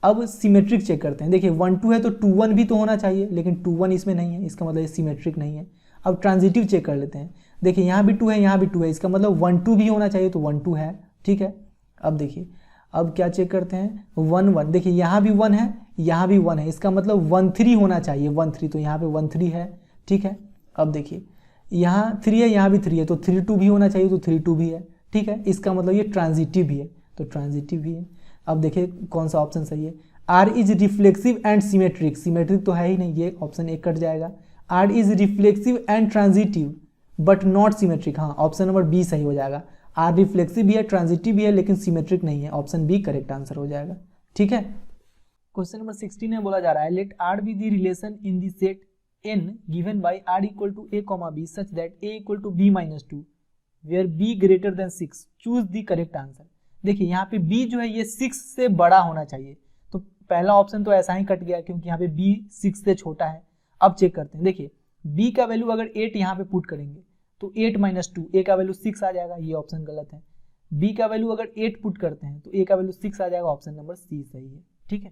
अब सिमेट्रिक चेक करते हैं। देखिए 1 2 है तो 2 1 भी तो होना चाहिए, लेकिन 2 1 इसमें नहीं है, इसका मतलब ये सिमेट्रिक नहीं है। अब ट्रांजिटिव चेक कर लेते हैं। देखिए यहाँ भी 2 है, यहाँ भी 2 है, इसका मतलब 1 2 भी होना चाहिए, तो 1 2 है। ठीक है। अब देखिए अब क्या चेक करते हैं 1 1। देखिए यहाँ भी 1 है, यहाँ भी 1 है, इसका मतलब 1 3 होना चाहिए, 1 3, तो यहाँ पे 1 3 है। ठीक है। अब देखिए यहाँ 3 है, यहाँ भी 3 है, तो 3 2 भी होना चाहिए, तो 3 2 भी है। ठीक है। इसका मतलब ये ट्रांजिटिव भी है, तो ट्रांजिटिव भी है। अब देखिए कौन सा ऑप्शन सही है। R is reflexive and symmetric, symmetric तो है ही नहीं, ये ऑप्शन 1 कट जाएगा। R is reflexive and transitive but not symmetric, हाँ ऑप्शन नंबर बी सही हो जाएगा। R रिफ्लेक्सिव भी है, ट्रांजिटिव भी है, लेकिन सिमेट्रिक नहीं है, ऑप्शन बी करेक्ट आंसर हो जाएगा। ठीक है। क्वेश्चन नंबर 16 में बोला जा रहा है let R be the relation in the set n given by R equal to a, b such that a equal to b minus 2 where b greater than 6, choose the correct answer. देखिए यहाँ पे b जो है ये 6 से बड़ा होना चाहिए, तो पहला ऑप्शन तो ऐसा ही कट गया क्योंकि यहाँ पे b 6 से छोटा है। अब चेक करते हैं। देखिए b का वैल्यू अगर 8 यहाँ पे पुट करेंगे तो 8 माइनस 2, ए का वैल्यू 6 आ जाएगा, ये ऑप्शन गलत है। बी का वैल्यू अगर 8 पुट करते हैं तो ए का वैल्यू 6 आ जाएगा, ऑप्शन नंबर सी सही है। ठीक है,